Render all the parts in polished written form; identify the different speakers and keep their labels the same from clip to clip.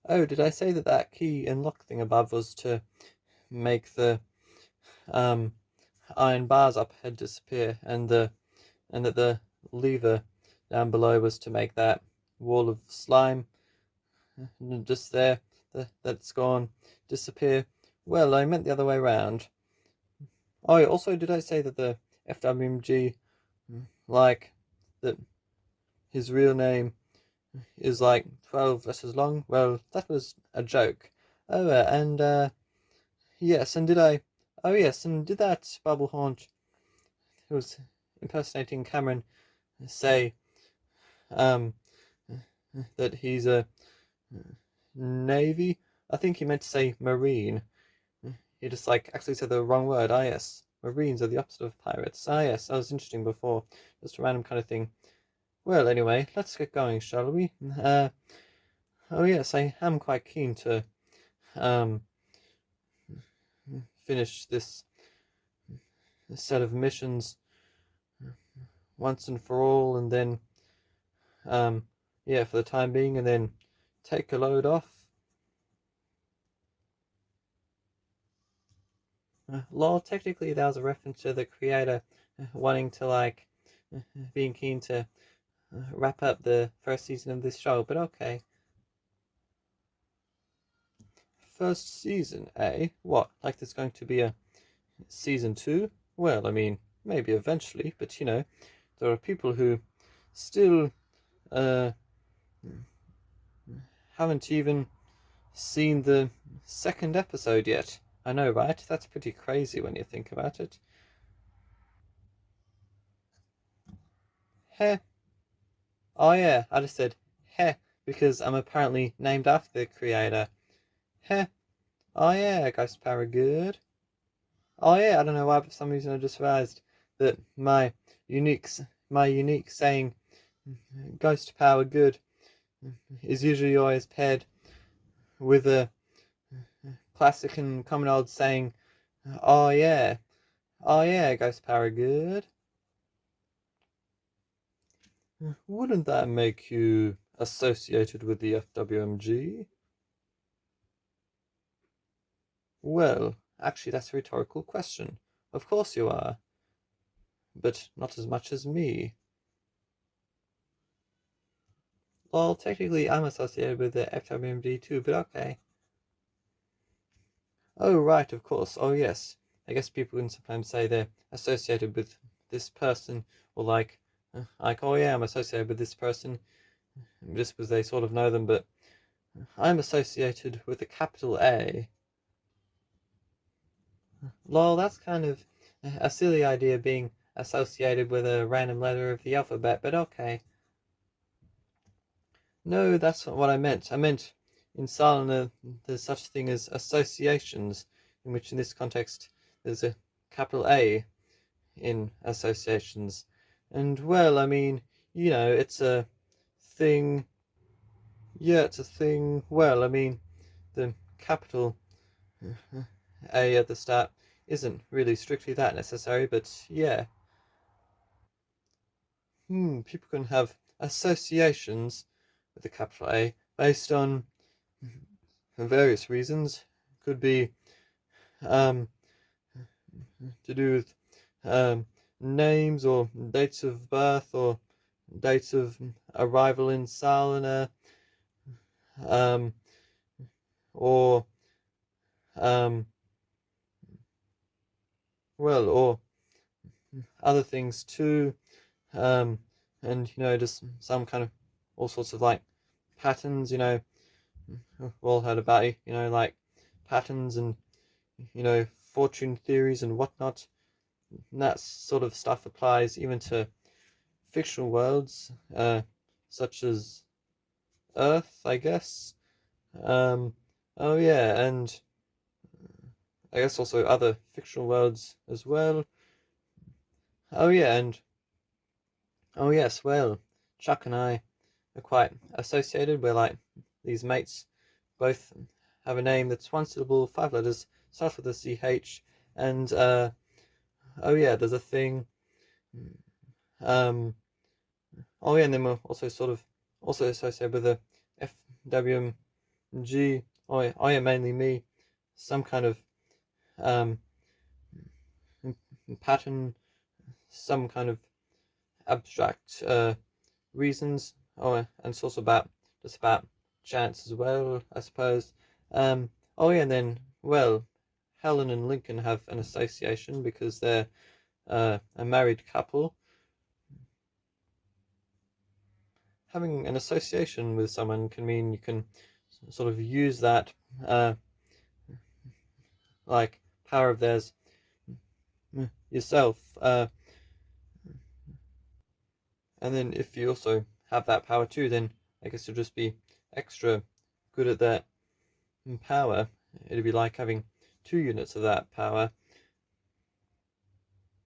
Speaker 1: Oh, did I say that that key and lock thing above was to make the um iron bars up ahead disappear, and that the lever down below was to make that wall of slime just there that's gone disappear? Well, I meant the other way around. Oh, also, did I say that the FWMG, like, that his real name is like 12 letters long? Well, that was a joke. Oh, and yes, and did I? Oh, yes, and did that bubble haunch who was impersonating Cameron say um that he's a navy? I think he meant to say marine. He just like actually said the wrong word. Ah, yes, marines are the opposite of pirates. Ah, yes, that was interesting before. Just a random kind of thing. Well, anyway, let's get going, shall we? Oh yes, I am quite keen to um finish this set of missions once and for all, and then yeah, for the time being, and then take a load off. Lol, technically that was a reference to the creator wanting to like being keen to wrap up the first season of this show, but okay. First season, eh? What? Like there's going to be a season two? Well, I mean, maybe eventually, but you know, there are people who still uh haven't even seen the second episode yet. I know, right? That's pretty crazy when you think about it. Heh. Oh yeah, I just said heh because I'm apparently named after the creator. Heh. Oh yeah, Ghost Power good. Oh yeah, I don't know why, but for some reason I just realized that unique my unique saying Ghost Power good is usually always paired with a classic and common old saying, oh yeah, oh yeah, Ghost Power good. Wouldn't that make you associated with the FWMG? Well, actually, that's a rhetorical question. Of course you are, but not as much as me. Well, technically, I'm associated with the FWMG too, but okay. Oh, right, of course. Oh, yes. I guess people can sometimes say they're associated with this person, or oh yeah, I'm associated with this person, just because they sort of know them, but I'm associated with a capital A. Lol, that's kind of a silly idea being associated with a random letter of the alphabet, but okay. No, that's not what I meant. I meant in Salina there's such a thing as associations, in which in this context there's a capital A in associations. And well, I mean, you know, it's a thing. Yeah, it's a thing. Well, I mean, the capital A at the start isn't really strictly that necessary, but yeah. People can have associations with the capital A based on various reasons. Could be um, to do with names or dates of birth or dates of arrival in Salina, um, or um, well, or other things too, um, and you know, just some kind of all sorts of like patterns. You know, we've all heard about it. You know, like patterns and you know fortune theories and whatnot. And that sort of stuff applies even to fictional worlds, such as Earth, I guess. Um, oh yeah, and I guess also other fictional worlds as well. Oh yeah, and oh yes, well, Chuck and I are quite associated. We're like these mates, both have a name that's one syllable, five letters, starts with a CH, and oh yeah, there's a thing. Um, oh yeah, and then we're also sort of also associated with the FWM gee, I am mainly me, some kind of um pattern, some kind of abstract reasons. Oh, and it's also about just about chance as well, I suppose. Oh yeah, and then well, Helen and Lincoln have an association because they're a married couple. Having an association with someone can mean you can sort of use that uh, like power of theirs yourself. And then if you also have that power too, then I guess you'll just be extra good at that power. It'd be like having 2 units of that power.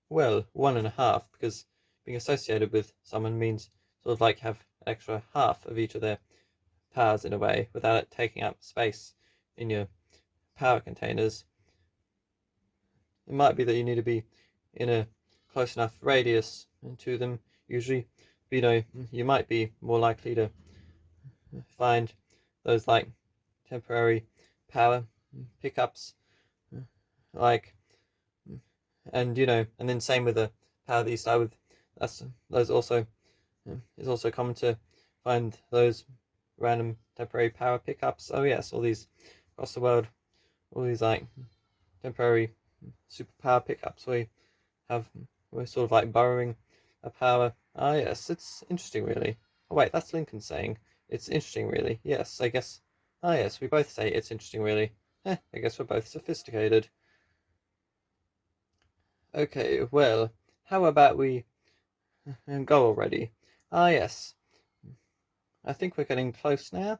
Speaker 1: Well, 1.5, because being associated with someone means sort of like have an extra half of each of their powers in a way, without it taking up space in your power containers. It might be that you need to be in a close enough radius to them, usually. But, you might be more likely to find those like temporary power pickups, like, and then same with the power that you start with. Those also It's also common to find those random temporary power pickups. Oh yes, all these across the world, all these like temporary superpower pickups. We're sort of like borrowing a power. Ah yes, it's interesting really. Oh wait, that's Lincoln saying it's interesting really. Yes, I guess. Ah yes, we both say it's interesting really. I guess we're both sophisticated. Okay, well, how about we go already? Ah yes, I think we're getting close now.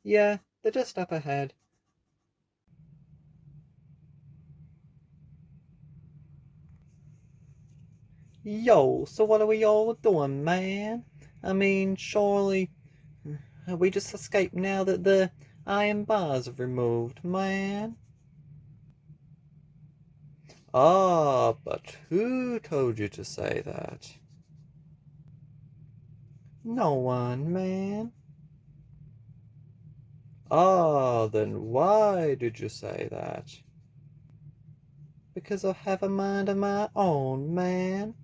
Speaker 1: Yeah, they're just up ahead. Yo, so what are we all doing, man? I mean, surely we just escaped now that the iron bars have removed, man. Ah, but who told you to say that? No one, man. Ah, then why did you say that? Because I have a mind of my own, man.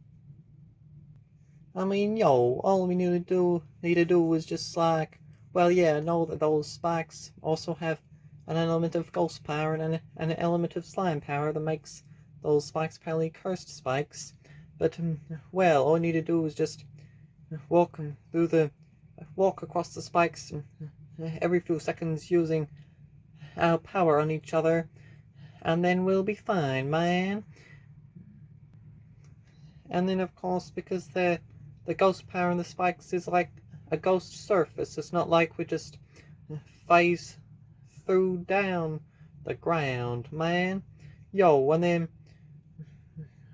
Speaker 1: I mean, yo, all we need to do is just like, well, yeah, know that those spikes also have an element of ghost power and an element of slime power that makes those spikes apparently cursed spikes. But well, all we need to do is just walk through the walk across the spikes every few seconds using our power on each other, and then we'll be fine, man. And then of course, because the ghost power in the spikes is like a ghost surface, it's not like we just phase through down the ground, man. Yo, and then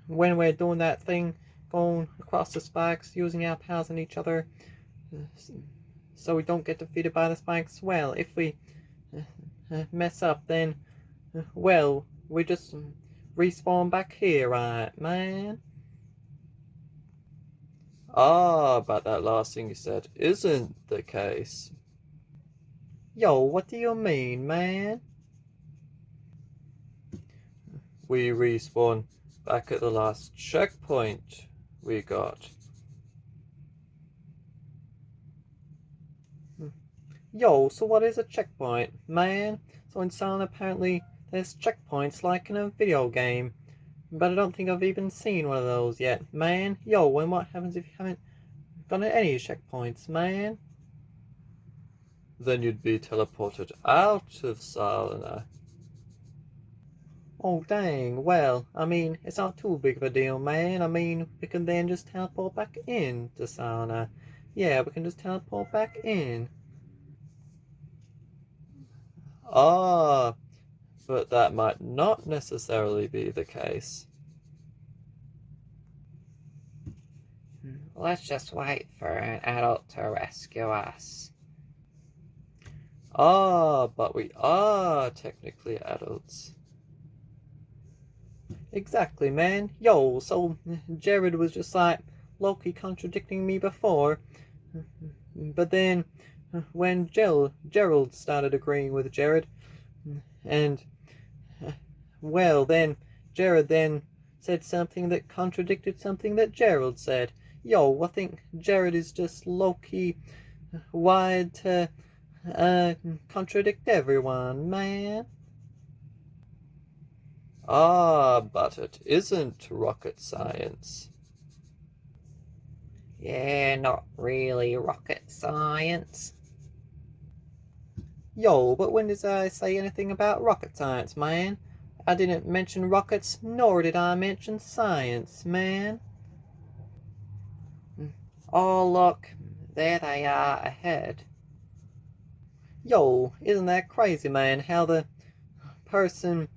Speaker 1: when we're doing that thing, going across the spikes, using our powers on each other, so we don't get defeated by the spikes, well, if we mess up, then, well, we just respawn back here, right, man? Ah, but that last thing you said isn't the case. Yo, what do you mean, man? We respawn back at the last checkpoint we got. Yo, so what is a checkpoint, man? So in Silent apparently there's checkpoints like in a video game. But I don't think I've even seen one of those yet, man. Yo, and what happens if you haven't gone at any checkpoints, man? Then you'd be teleported out of Salina. Oh, dang. Well, I mean, it's not too big of a deal, man. I mean, we can then just teleport back in to Salina. Yeah, we can just teleport back in. Ah, but that might not necessarily be the case.
Speaker 2: Let's just wait for an adult to rescue us.
Speaker 1: Ah, but we are technically adults. Exactly, man. Yo, so Jared was just like Loki contradicting me before, but then when Gerald started agreeing with Jared, and well, then Jared then said something that contradicted something that Gerald said. Yo, I think Jared is just low-key wired to contradict everyone, man. Ah, but it isn't rocket science.
Speaker 2: Yeah, not really rocket science.
Speaker 1: Yo, but when did I say anything about rocket science, man? I didn't mention rockets, nor did I mention science, man.
Speaker 2: Oh, look, there they are ahead.
Speaker 1: Yo, isn't that crazy, man, how the person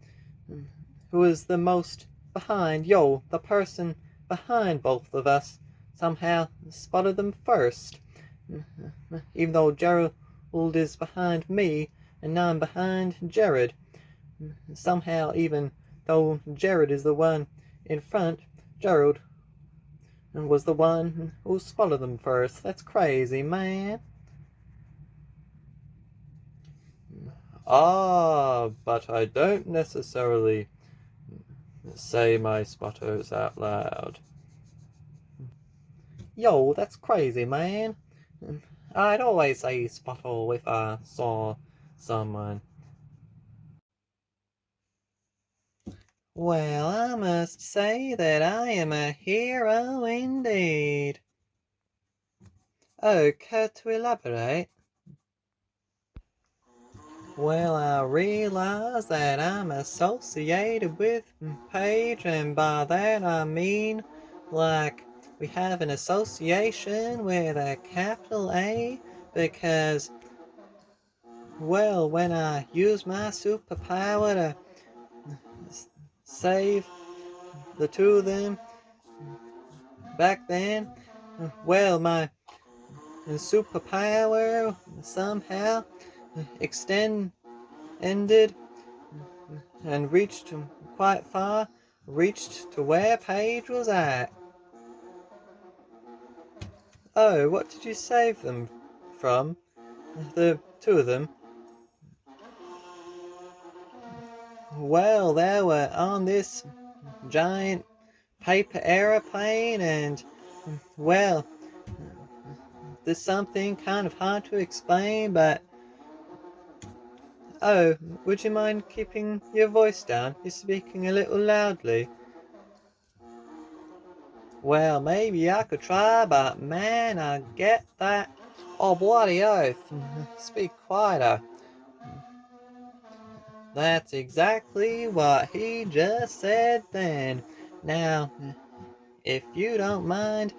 Speaker 1: who is the most behind, the person behind both of us somehow spotted them first. Even though Gerald is behind me and I'm behind Jared. Somehow, even though Jared is the one in front, Gerald was the one who spotted them first. That's crazy, man. Ah, but I don't necessarily say my spotters out loud. Yo, that's crazy, man. I'd always say spotto if I saw someone. Well, I must say that I am a hero indeed. Oh, care to elaborate? Well, I realize that I'm associated with Paige, and by that I mean, like, we have an association with a capital A, because, well, when I use my superpower to save the two of them back then, well, my superpower somehow extended and reached quite far, reached to where Paige was at. Oh, what did you save them from? The two of them? Well, they were on this giant paper aeroplane, and, well, there's something kind of hard to explain, but... Oh, would you mind keeping your voice down? You're speaking a little loudly. Well, maybe I could try, but man, I get that. Oh, bloody oath. Speak quieter. That's exactly what he just said then. Now, if you don't mind...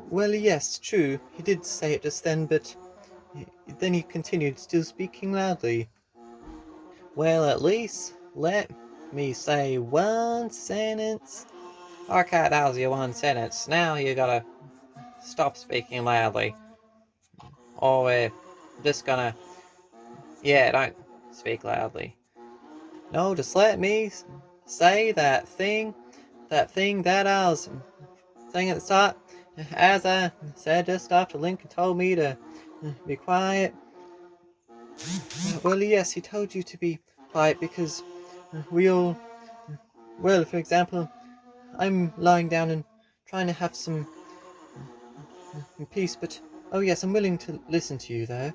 Speaker 1: Well, yes, true. He did say it just then, but... Then he continued, still speaking loudly. Well, at least let me say one sentence.
Speaker 2: Okay, that was your one sentence. Now you gotta stop speaking loudly. Or we're just gonna... Yeah, don't speak loudly.
Speaker 1: No, just let me say that thing that I was saying at the start. As I said just after Lincoln told me to be quiet. Well, yes, he told you to be quiet because we all... Well, for example, I'm lying down and trying to have some peace, but... Oh yes, I'm willing to listen to you, though.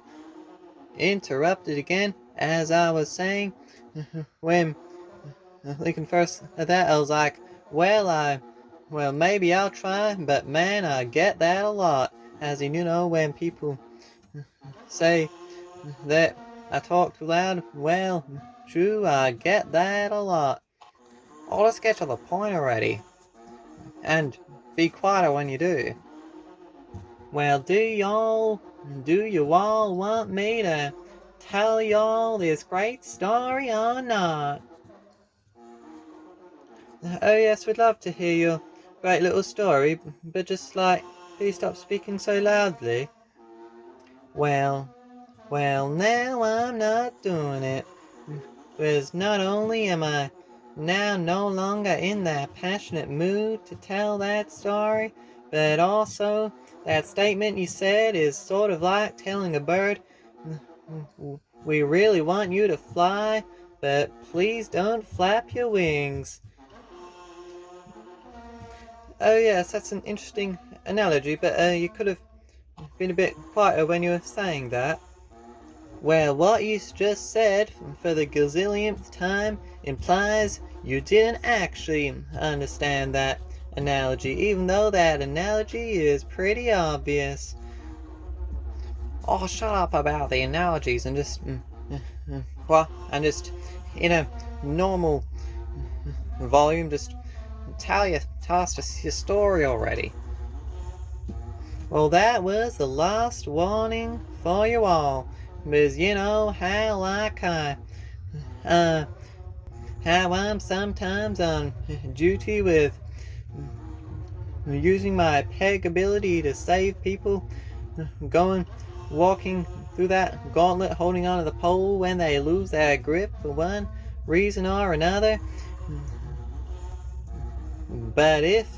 Speaker 1: Interrupted again, as I was saying, when Lincoln first said that, I was like, well, maybe I'll try, but man, I get that a lot. As in, when people say that I talk too loud, well, true, I get that a lot.
Speaker 2: Oh, let's get to the point already.
Speaker 1: And be quieter when you do. Well, do you all want me to tell y'all this great story or not? Oh yes, we'd love to hear your great little story, but just please stop speaking so loudly. Well, now I'm not doing it. Because not only am I now no longer in that passionate mood to tell that story, but also
Speaker 2: that statement you said is sort of like telling a bird, we really want you to fly, but please don't flap your wings. Oh yes, that's an interesting analogy, but you could have been a bit quieter when you were saying that. Well, what you just said for the gazillionth time implies you didn't actually understand that analogy, even though that analogy is pretty obvious. Oh, shut up about the analogies and just, and just, in a normal volume, just tell us your story already. Well, that was the last warning for you all, because you know how how I'm sometimes on duty with using my peg ability to save people, walking through that gauntlet holding onto the pole when they lose their grip for one reason or another. But if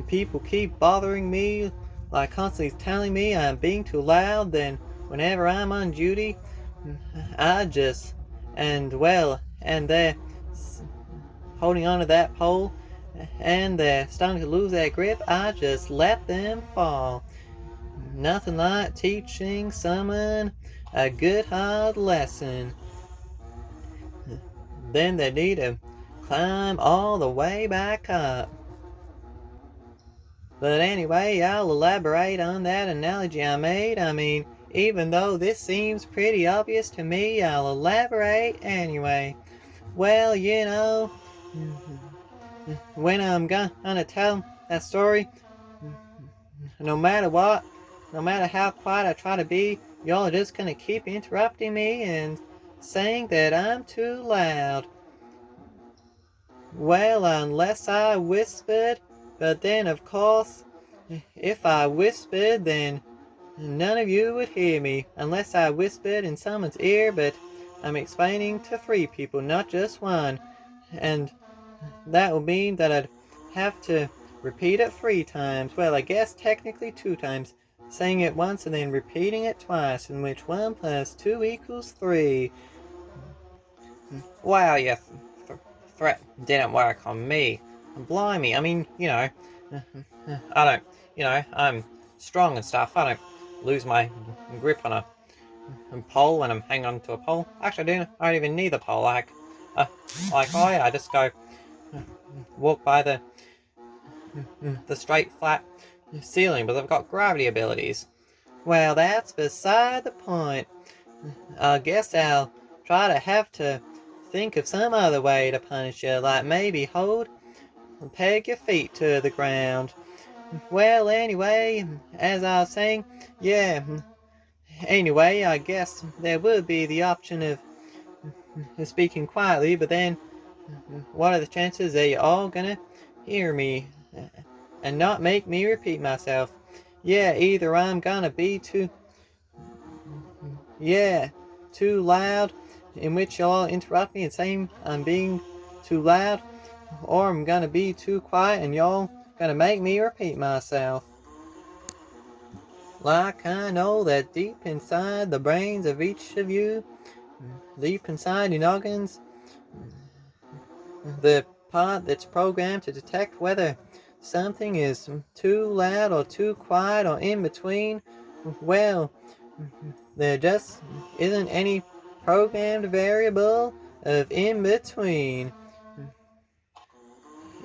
Speaker 2: people keep bothering me, like constantly telling me I'm being too loud, then whenever I'm on duty, I just, and they're holding onto that pole, and they're starting to lose their grip, I just let them fall. Nothing like teaching someone a good hard lesson. Then they need to climb all the way back up. But anyway, I'll elaborate on that analogy I made. I mean, even though this seems pretty obvious to me, I'll elaborate anyway. Well, you know, when I'm gonna tell that story, no matter what, no matter how quiet I try to be, y'all are just gonna keep interrupting me and saying that I'm too loud. Well, unless I whispered, but then of course, if I whispered, then none of you would hear me, unless I whispered in someone's ear, but I'm explaining to 3 people, not just 1. And that would mean that I'd have to repeat it 3 times. Well, I guess technically 2 times. Saying it once and then repeating it twice, in which 1 plus 2 equals 3. Wow, your threat didn't work on me. Blimey, I mean, you know, I'm strong and stuff. I don't lose my grip on a pole when I'm hanging on to a pole. Actually, I don't even need the pole. I just go walk by the straight, flat ceiling, but I've got gravity abilities. Well, that's beside the point. I guess I'll try to have to think of some other way to punish you, like maybe hold and peg your feet to the ground. Well, anyway, as I was saying, anyway, I guess there would be the option of speaking quietly, but then what are the chances that you're all gonna hear me and not make me repeat myself? Yeah, either I'm gonna be too loud, in which y'all interrupt me and say I'm being too loud, or I'm gonna be too quiet and y'all gonna make me repeat myself. Like I know that deep inside the brains of each of you, deep inside your noggins, the part that's programmed to detect whether something is too loud or too quiet or in between, well, there just isn't any programmed variable of in between.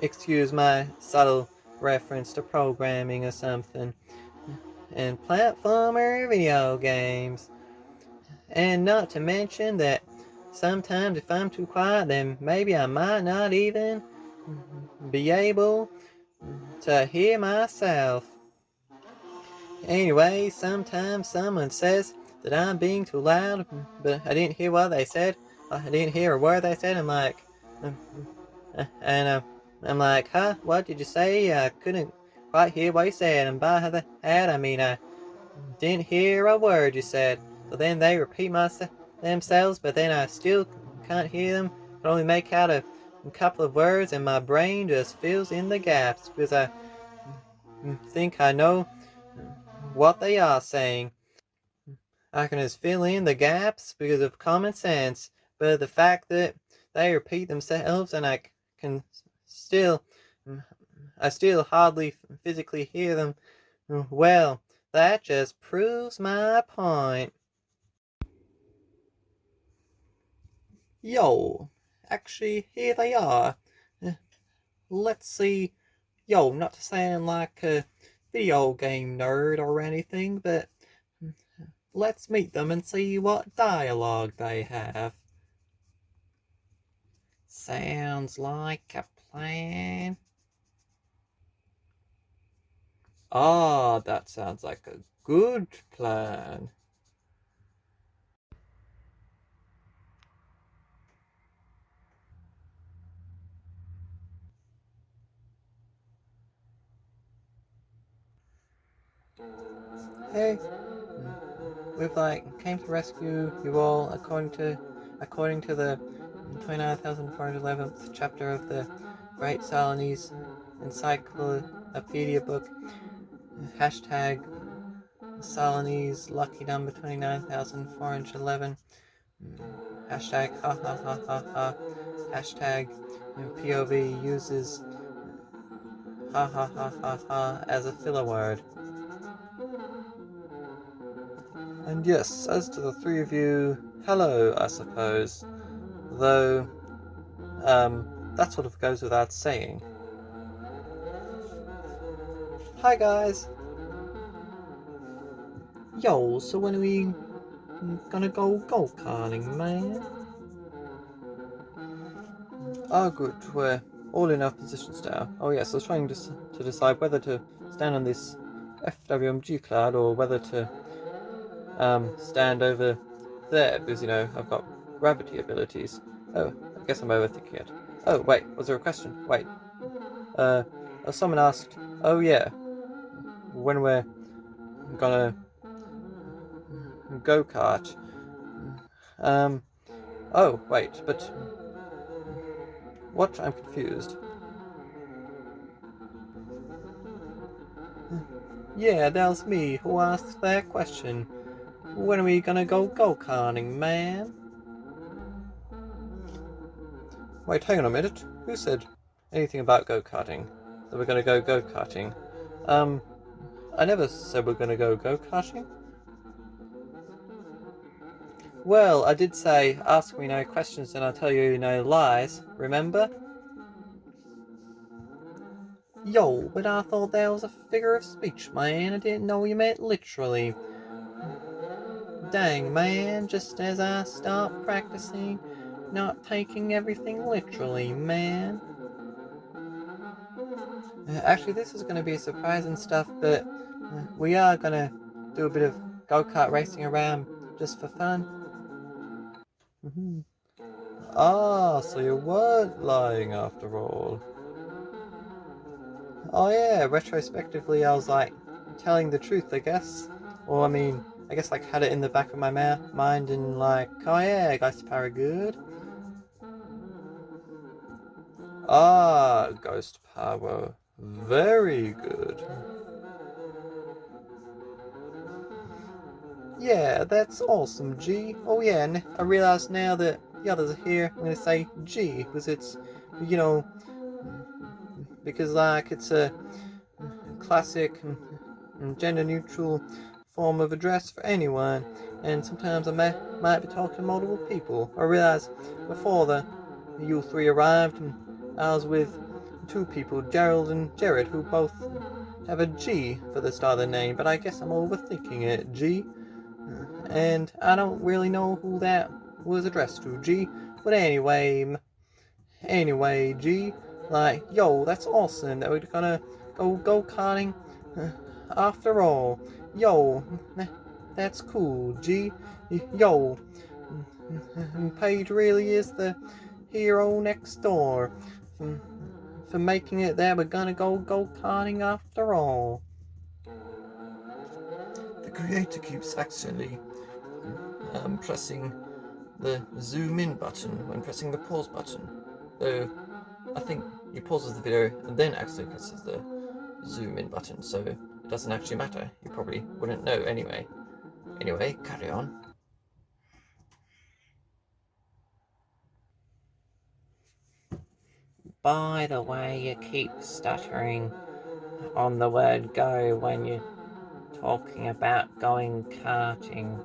Speaker 2: Excuse my subtle reference to programming or something. And platformer video games. And not to mention that sometimes if I'm too quiet, then maybe I might not even be able to hear myself. Anyway, sometimes someone says that I'm being too loud, but I didn't hear what they said. I didn't hear a word they said. I'm like, huh? What did you say? I couldn't quite hear what you said. And by the head, I mean, I didn't hear a word you said. So then they repeat themselves, but then I still can't hear them. I can only make out a couple of words, and my brain just fills in the gaps because I think I know what they are saying. I can just fill in the gaps because of common sense, but the fact that they repeat themselves and I can still, I still hardly physically hear them, well, that just proves my point. Yo, actually, here they are. Let's see. Yo, not to sound like a video game nerd or anything, but let's meet them and see what dialogue they have. Sounds like a plan. Ah, that sounds like a good plan. Hey, we've came to rescue you all according to the 29,411th chapter of the Great Salonese Encyclopedia book. Hashtag Salonese lucky number 29,411. Hashtag ha ha ha ha ha. Hashtag POV uses ha ha ha ha ha as a filler word. And yes, as to the three of you, hello, I suppose. Though, that sort of goes without saying. Hi guys! Yo, so when are we gonna go go-karting, man? Oh good, we're all in our positions now. Oh yes, I was trying to decide whether to stand on this FWMG cloud or whether to stand over there, because, I've got gravity abilities. Oh, I guess I'm overthinking it. Oh, wait, was there a question? Wait. Someone asked, oh yeah, when we're gonna go-kart. Oh, wait, but what? I'm confused. Yeah, that was me who asked that question. When are we gonna go go-karting, man? Wait, hang on a minute. Who said anything about go-karting? That we're gonna go go-karting? I never said we're gonna go go-karting. Well, I did say, ask me no questions and I'll tell you no lies, remember? Yo, but I thought that was a figure of speech, man. I didn't know you meant literally. Dang, man, just as I start practicing not taking everything literally, man. Actually, this is going to be surprising stuff, but we are going to do a bit of go-kart racing around just for fun. Ah, so you weren't lying after all. Oh yeah, retrospectively I was telling the truth, I guess. Or I mean, I guess had it in the back of my mind and oh yeah, Ghost Power good. Ah, Ghost Power, very good. Yeah, that's awesome, G. Oh yeah, and I realize now that the others are here, I'm gonna say G, because it's, because it's a classic gender neutral form of address for anyone, and sometimes I might be talking to multiple people. I realized before you three arrived, I was with two people, Gerald and Jared, who both have a G for the start of the name, but I guess I'm overthinking it. G, and I don't really know who that was addressed to. G, but anyway, G, yo, that's awesome that we're gonna go karting. After all, yo, that's cool, G. Yo, Paige really is the hero next door for making it that we're gonna go karting after all. The creator keeps accidentally pressing the zoom in button when pressing the pause button, though I think he pauses the video and then accidentally presses the zoom in button, so
Speaker 1: it doesn't actually matter. You probably wouldn't know anyway. Anyway, carry on.
Speaker 2: By the way, you keep stuttering on the word go when you're talking about going karting.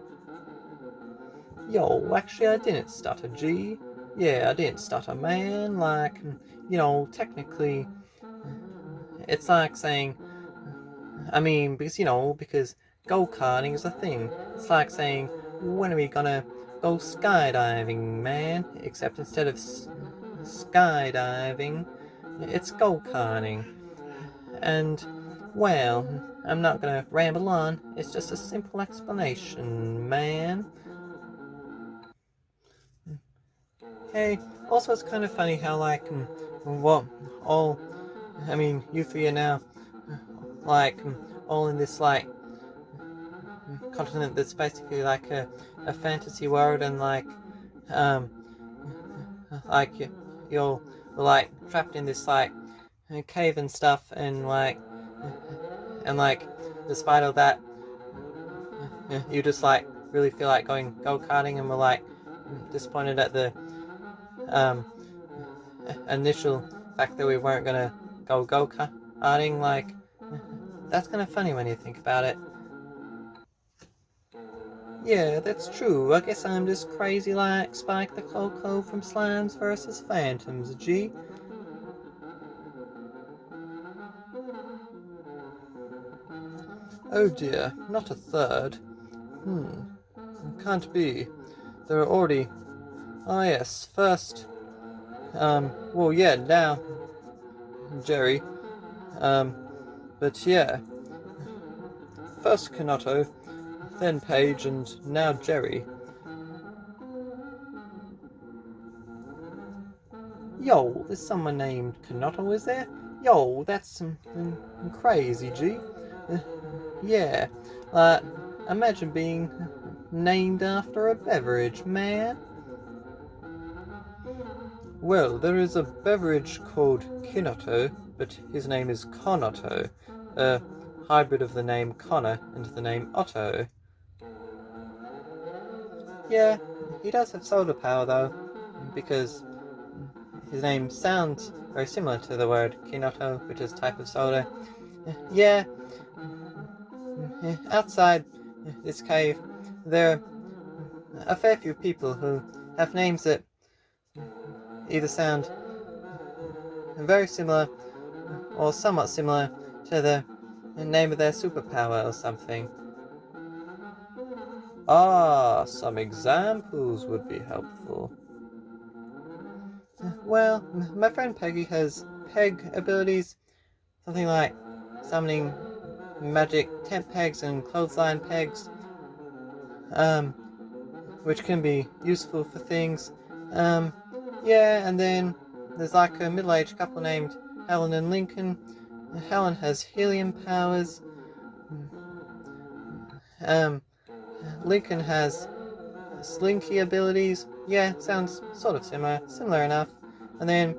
Speaker 1: Yo, actually I didn't stutter, G. Yeah, I didn't stutter, man. Like, technically, it's like saying, because go-karting is a thing. It's like saying, when are we gonna go skydiving, man? Except instead of skydiving, it's go-karting. And, well, I'm not gonna ramble on. It's just a simple explanation, man. Hey, also it's kind of funny how, like, you three are now, like, all in this, like, continent that's basically like a fantasy world, and like you're like trapped in this like cave and stuff, and like despite all that, you just like really feel like going go-karting, and we're like disappointed at the initial fact that we weren't gonna go-karting. Like, that's kind of funny when you think about it. Yeah, that's true. I guess I'm just crazy like Spike the Coco from Slimes vs. Phantoms, G. Oh dear, not a third. Can't be. There are already... Ah yes, first... well yeah, now... Jerry. But yeah. First Kanoto, then Paige, and now Jerry. Yo, there's someone named Kanoto, is there? Yo, that's crazy, G. Yeah, imagine being named after a beverage, man. Well, there is a beverage called Kinoto, but his name is Konoto, a hybrid of the name Connor and the name Otto. Yeah, he does have solar power though, because his name sounds very similar to the word Kinoto, which is a type of soda. Yeah, outside this cave, there are a fair few people who have names that either sound very similar or somewhat similar to the name of their superpower or something. Ah, some examples would be helpful. Well, my friend Peggy has peg abilities, something like summoning magic tent pegs and clothesline pegs, which can be useful for things. Yeah, and then there's like a middle-aged couple named Helen and Lincoln. Helen has helium powers. Lincoln has slinky abilities. Yeah, sounds sort of similar enough. And then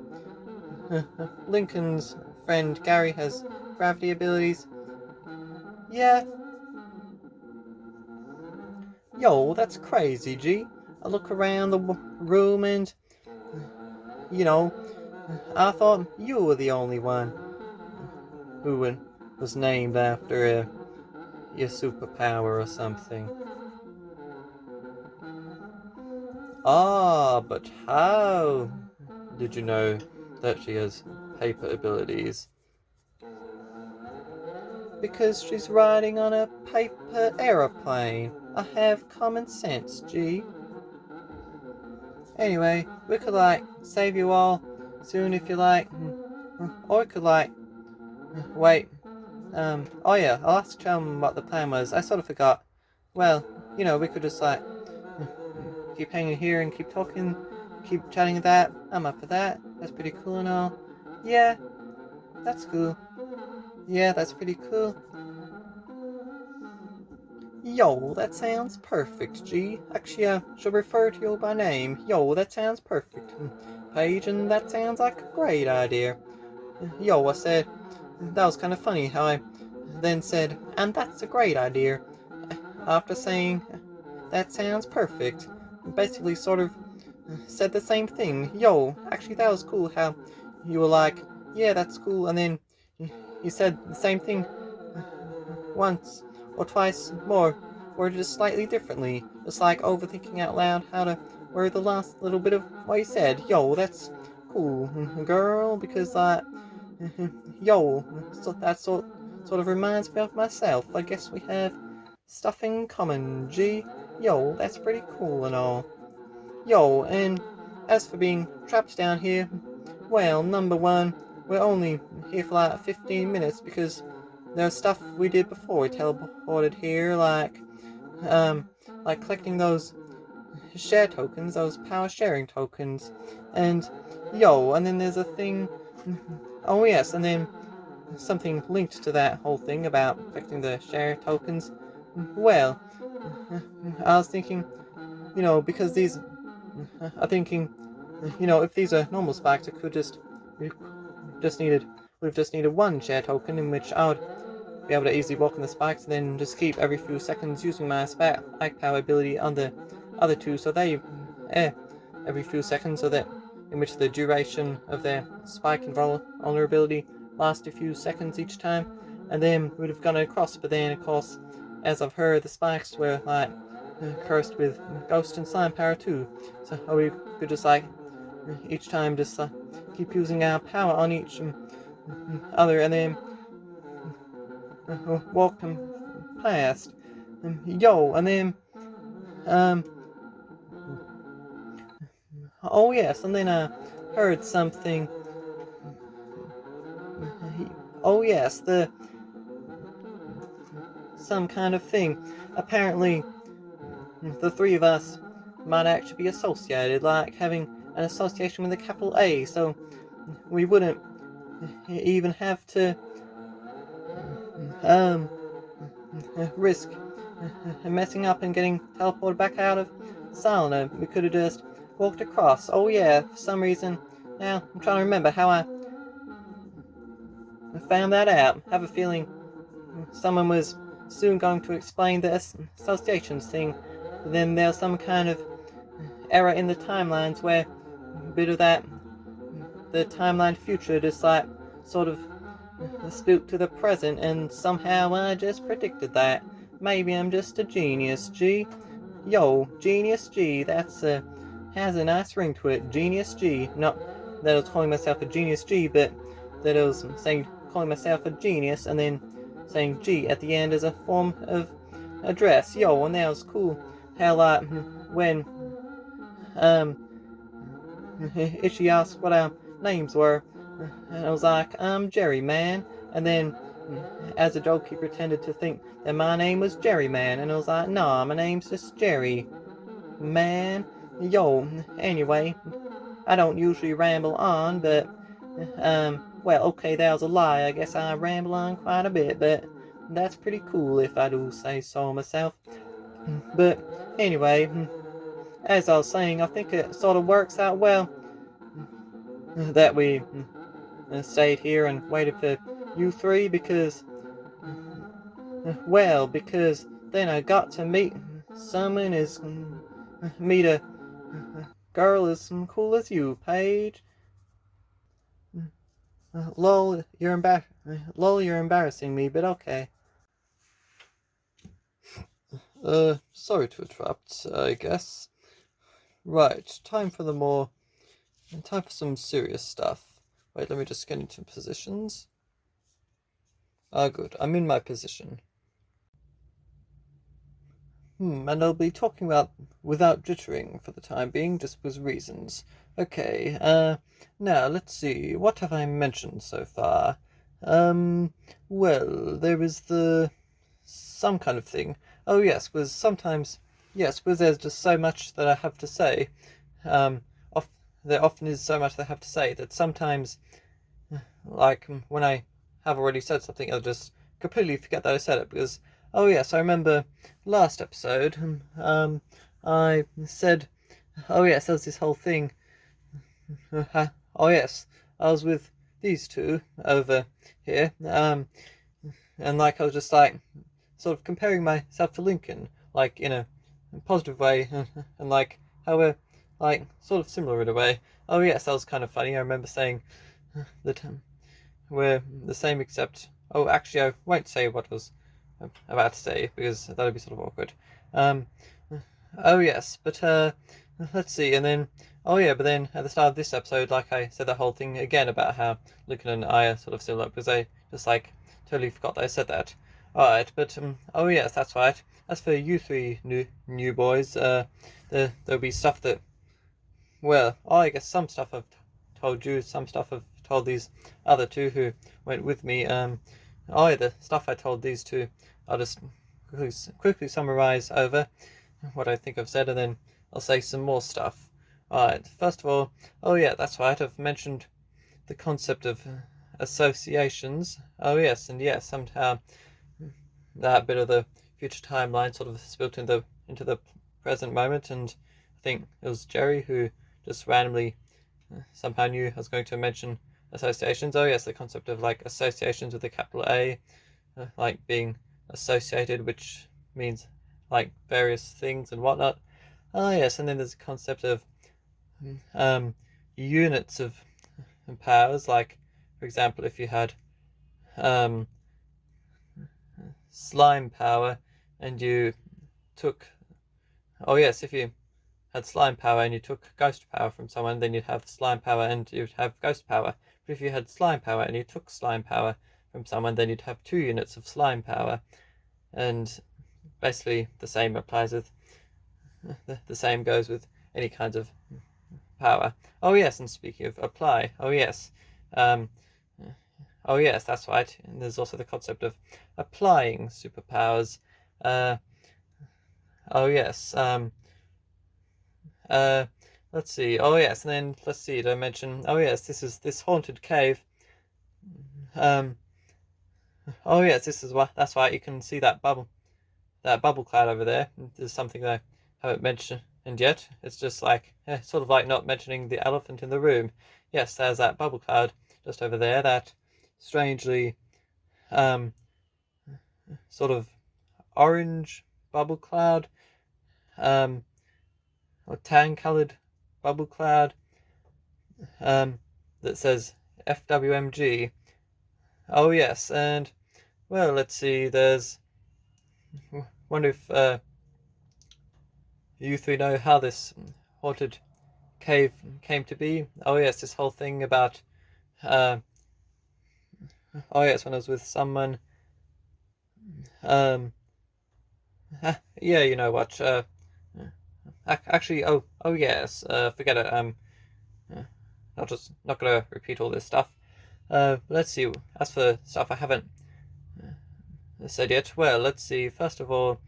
Speaker 1: Lincoln's friend Gary has gravity abilities. Yeah. Yo, that's crazy, G. I look around the room and, I thought you were the only one who was named after your superpower or something. Ah, but how did you know that she has paper abilities? Because she's riding on a paper aeroplane. I have common sense, G. Anyway, we could save you all soon if you like. Or we could wait. Oh yeah, I'll ask Chum what the plan was. I sort of forgot. Well, we could just keep hanging here and keep talking, keep chatting at that. I'm up for that. That's pretty cool and all. Yeah, that's cool. Yeah, that's pretty cool. Yo, that sounds perfect, G. Actually, I should refer to you by name. Yo, that sounds perfect. Paige, and that sounds like a great idea. Yo, I said, that was kind of funny how I
Speaker 2: then said, "And that's a great idea." After saying, "That sounds perfect," basically sort of said the same thing. Yo, actually that was cool how you were like, "Yeah, that's cool," and then you said the same thing once or twice more, worded just slightly differently. Just like overthinking out loud how to word the last little bit of what you said. Yo, that's cool, girl, because yo, so that sort of reminds me of myself. I guess we have stuff in common, G. Yo, that's pretty cool and all. Yo, and as for being trapped down here, well, number one, we're only here for like 15 minutes because there's stuff we did before we teleported here, like collecting those share tokens, those power sharing tokens, and and then there's a thing. Oh yes, and then something linked to that whole thing about collecting the share tokens. Well, I was thinking, because these, I'm thinking, if these are normal spikes, we just needed, would have just needed one share token in which I would be able to easily walk on the spikes and then just keep every few seconds using my spike power ability on the other two, so they, every few seconds, so that in which the duration of their spike and vulnerability lasts a few seconds each time, and then we'd have gone across. But then, of course, as I've heard, the spikes were like cursed with ghost and slime power too, so we could just each time just keep using our power on each other, and then walk them past. And then oh yes, and then I heard something. Oh yes, some kind of thing. Apparently, the three of us might actually be associated, like having an association with a capital A, so we wouldn't even have to risk messing up and getting teleported back out of Salna. We could have just walked across. Oh yeah, for some reason. Now, I'm trying to remember how I found that out. I have a feeling someone was soon going to explain the associations thing. But then there's some kind of error in the timelines where a bit of the timeline future just sort of spooked to the present, and somehow I just predicted that. Maybe I'm just a genius, G. Yo, Genius G, that's has a nice ring to it, Genius G. Not that I was calling myself a Genius G, but that I was calling myself a genius and then saying G at the end as a form of address. Yo, and that was cool. How when Ishi asked what our names were, and I was like, "I'm Jerry, man." And then, as a joke, he pretended to think that my name was Jerry, man. And I was like, "Nah, my name's just Jerry, man." Yo, anyway, I don't usually ramble on, but, well, okay, that was a lie. I guess I ramble on quite a bit, but that's pretty cool if I do say so myself. But, anyway, as I was saying, I think it sort of works out well that we stayed here and waited for you three, because then I got to meet someone meet a girl as cool as you, Paige. Lol, you're embarrassing me, but okay. Sorry to interrupt, I guess. Right, time for some serious stuff. Wait, let me just get into positions. Good, I'm in my position. And I'll be talking about without jittering for the time being, just with reasons. Okay, now let's see, what have I mentioned so far? Well, there is some kind of thing. Oh yes, there's just so much that I have to say. There often is so much that I have to say that sometimes, like, when I have already said something, I'll just completely forget that I said it, because, oh yes, I remember last episode, I said, oh yes, there was this whole thing, oh yes, I was with these two over here,
Speaker 1: and like I was just like sort of comparing myself to Lincoln, like in a positive way, and like how we're like sort of similar in a way. Oh yes, that was kind of funny. I remember saying that we're the same, except actually I won't say what I was about to say because that would be sort of awkward. Um, oh yes, but let's see, and then but then at the start of this episode, like I said the whole thing again about how Lincoln and I are sort of similar because I just like totally forgot that I said that. Alright, but oh yes, that's right. As for you three new boys, there'll be stuff that, well, I guess some stuff I've told you, some stuff I've told these other two who went with me. The stuff I told these two, I'll just quickly summarize over what I think I've said, and then I'll say some more stuff. Alright, first of all, that's right, I've mentioned the concept of associations. Oh yes, and yes, somehow that bit of the future timeline sort of spilled into the present moment, and I think it was Jerry who just randomly somehow knew I was going to mention associations. Oh yes, the concept of like associations with a capital A, like being associated, which means like various things and whatnot. Oh yes, and then there's the concept of units of powers, like for example, if you had slime power and you took if you had slime power and you took ghost power from someone, then you'd have slime power and you'd have ghost power. But if you had slime power and you took slime power from someone, then you'd have 2 units of slime power. And basically the same applies with the same goes with any kinds of power. Oh yes, and speaking of apply, that's right. And there's also the concept of applying superpowers. Let's see. Oh yes, and then let's see. Did I mention? Oh yes, this is this haunted cave. Oh yes, this is what. That's right. You can see that bubble cloud over there. There's something that I haven't mentioned yet. It's just like sort of like not mentioning the elephant in the room. Yes, there's that bubble cloud just over there. That strangely, sort of orange bubble cloud. Or tan-colored bubble cloud that says FWMG. Oh yes, and well, let's see. There's wonder if you three know how this haunted cave came to be. Oh yes, this whole thing about when I was with someone. You know what? Actually, yes. Forget it. Not gonna repeat all this stuff. Let's see. As for stuff I haven't said yet, well, let's see. First of all,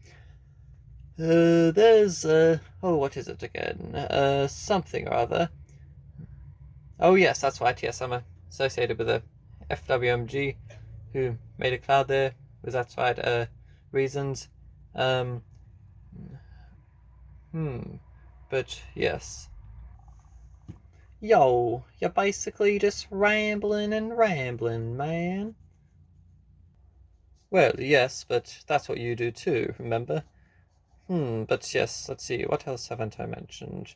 Speaker 1: there's what is it again? Something or other. Oh yes, that's right. Yes, I'm associated with a FWMG who made a cloud there. Was that's right? Reasons. But yes. Yo, you're basically just rambling and rambling, man. Well, yes, but that's what you do too, remember? But yes, let's see, what else haven't I mentioned?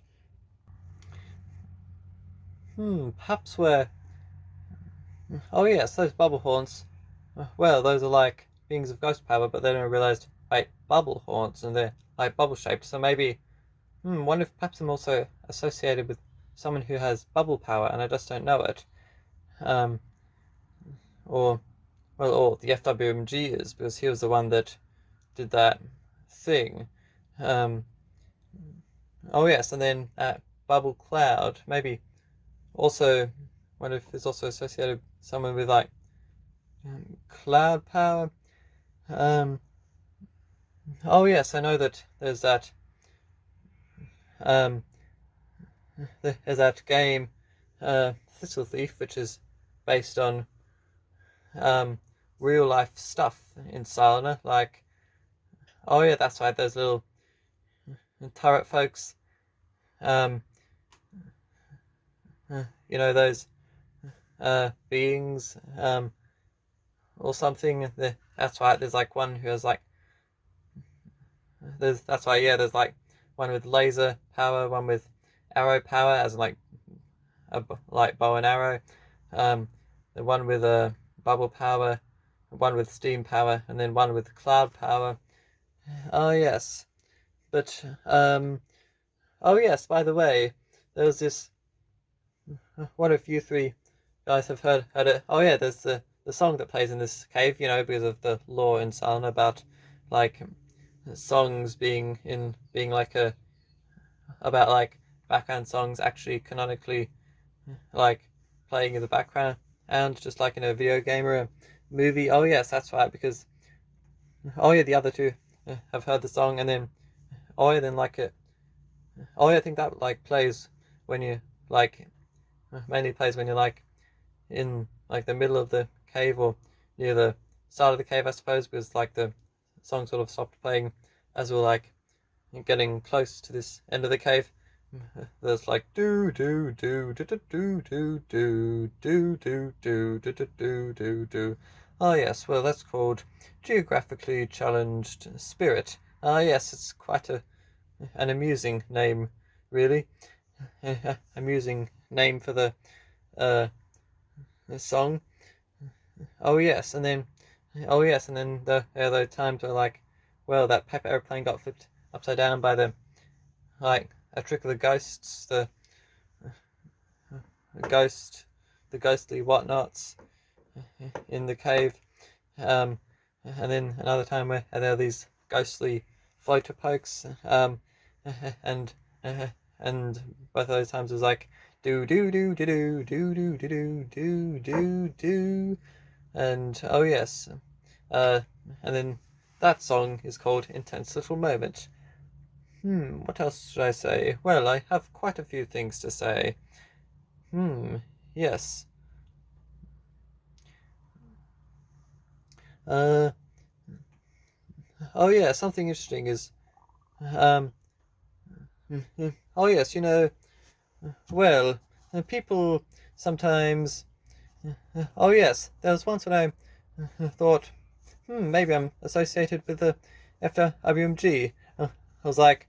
Speaker 1: Perhaps where... Oh yes, those bubble haunts. Well, those are like beings of ghost power, but then I realised, wait, bubble haunts, and they're like bubble shaped, so maybe... wonder if perhaps I'm also associated with someone who has bubble power and I just don't know it. Or the FWMG is, because he was the one that did that thing. Oh yes, and then Bubble Cloud, maybe also wonder if it's also associated with someone with like cloud power. Oh yes, I know that there's that game, Thistle Thief, which is based on real life stuff in Silena, like that's right, those little turret folks, those beings, or something. That's right. There's like one who has like that's right. Yeah, there's like one with laser power, one with arrow power, as in like like bow and arrow. The one with a bubble power, one with steam power, and then one with cloud power. Oh yes, but oh yes. By the way, there's this. What if you three guys have heard it? Oh yeah, there's the song that plays in this cave. You know, because of the lore in Silent about like songs being like a about like background songs actually canonically like playing in the background and just like in a video game or a movie. Oh yes, that's right. Because oh yeah, the other two have heard the song, and then oh yeah, then like it. Oh yeah, I think that like plays when you like mainly plays when you're like in like the middle of the cave or near the start of the cave, I suppose, because like the song sort of stopped playing as we're like getting close to this end of the cave. There's like do do do do do do do do do do do do do do do. Oh yes, well that's called Geographically Challenged Spirit. Ah yes, it's quite an amusing name, really. Amusing name for the song. Oh yes, and then the times where like, well, that paper airplane got flipped upside down by the like a trick of the ghosts, the ghostly whatnots in the cave. And then another time where there are these ghostly floater pokes. And both of those times it was like do do do do do do do do do do do, and oh yes, and then that song is called Intense Little Moment. What else should I say? Well, I have quite a few things to say. Yes. Oh yeah, something interesting is, oh yes, well, people sometimes, oh yes, there was once when I thought, maybe I'm associated with the FWMG. I was like,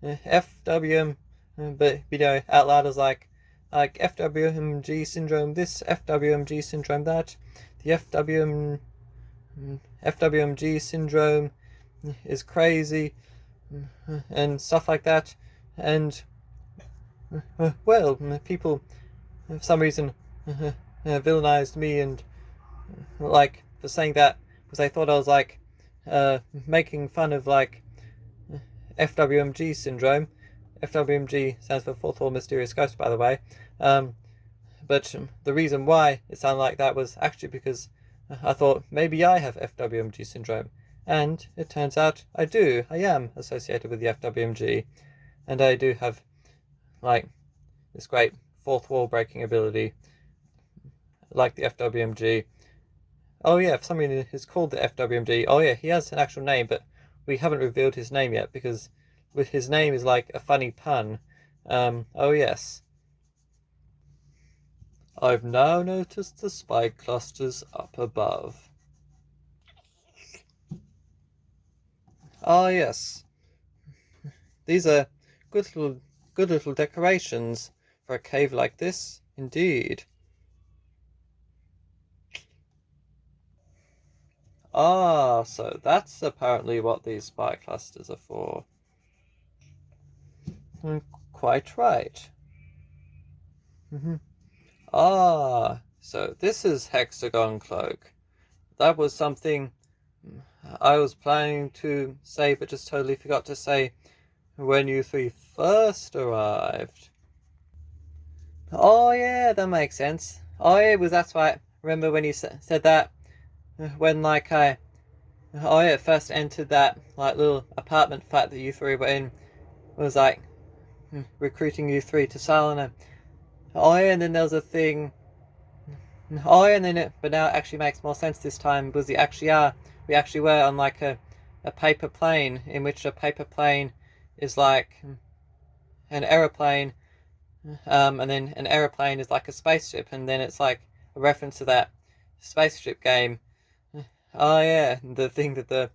Speaker 1: FWM, but out loud I was like FWMG syndrome this, FWMG syndrome that, the FWMG syndrome is crazy, and stuff like that, and well, people for some reason villainized me and like for saying that because they thought I was like making fun of like FWMG syndrome. FWMG stands for Fourth Wall Mysterious Ghost, by the way. But the reason why it sounded like that was actually because I thought maybe I have FWMG syndrome. And it turns out I do. I am associated with the FWMG. And I do have, like, this great fourth wall breaking ability, like the FWMG. Oh yeah, for some reason it's called the FWMG. Oh yeah, he has an actual name, but we haven't revealed his name yet because his name is like a funny pun. Oh yes. I've now noticed the spike clusters up above. Ah yes. These are good little decorations for a cave like this, indeed. Ah, so that's apparently what these spike clusters are for. Quite right. Ah, so this is Hexagon Cloak. That was something I was planning to say, but just totally forgot to say when you three first arrived. Oh yeah, that makes sense. Oh yeah, that's right. Remember when you said that when like I first entered that like little apartment flat that you three were in, was like recruiting you three to Salina. Oh yeah, and then there was a thing. Oh yeah, and then but now it actually makes more sense this time because we actually were on like a paper plane, in which a paper plane is like an aeroplane, and then an aeroplane is like a spaceship, and then it's like a reference to that
Speaker 2: spaceship game. Oh yeah, the thing that the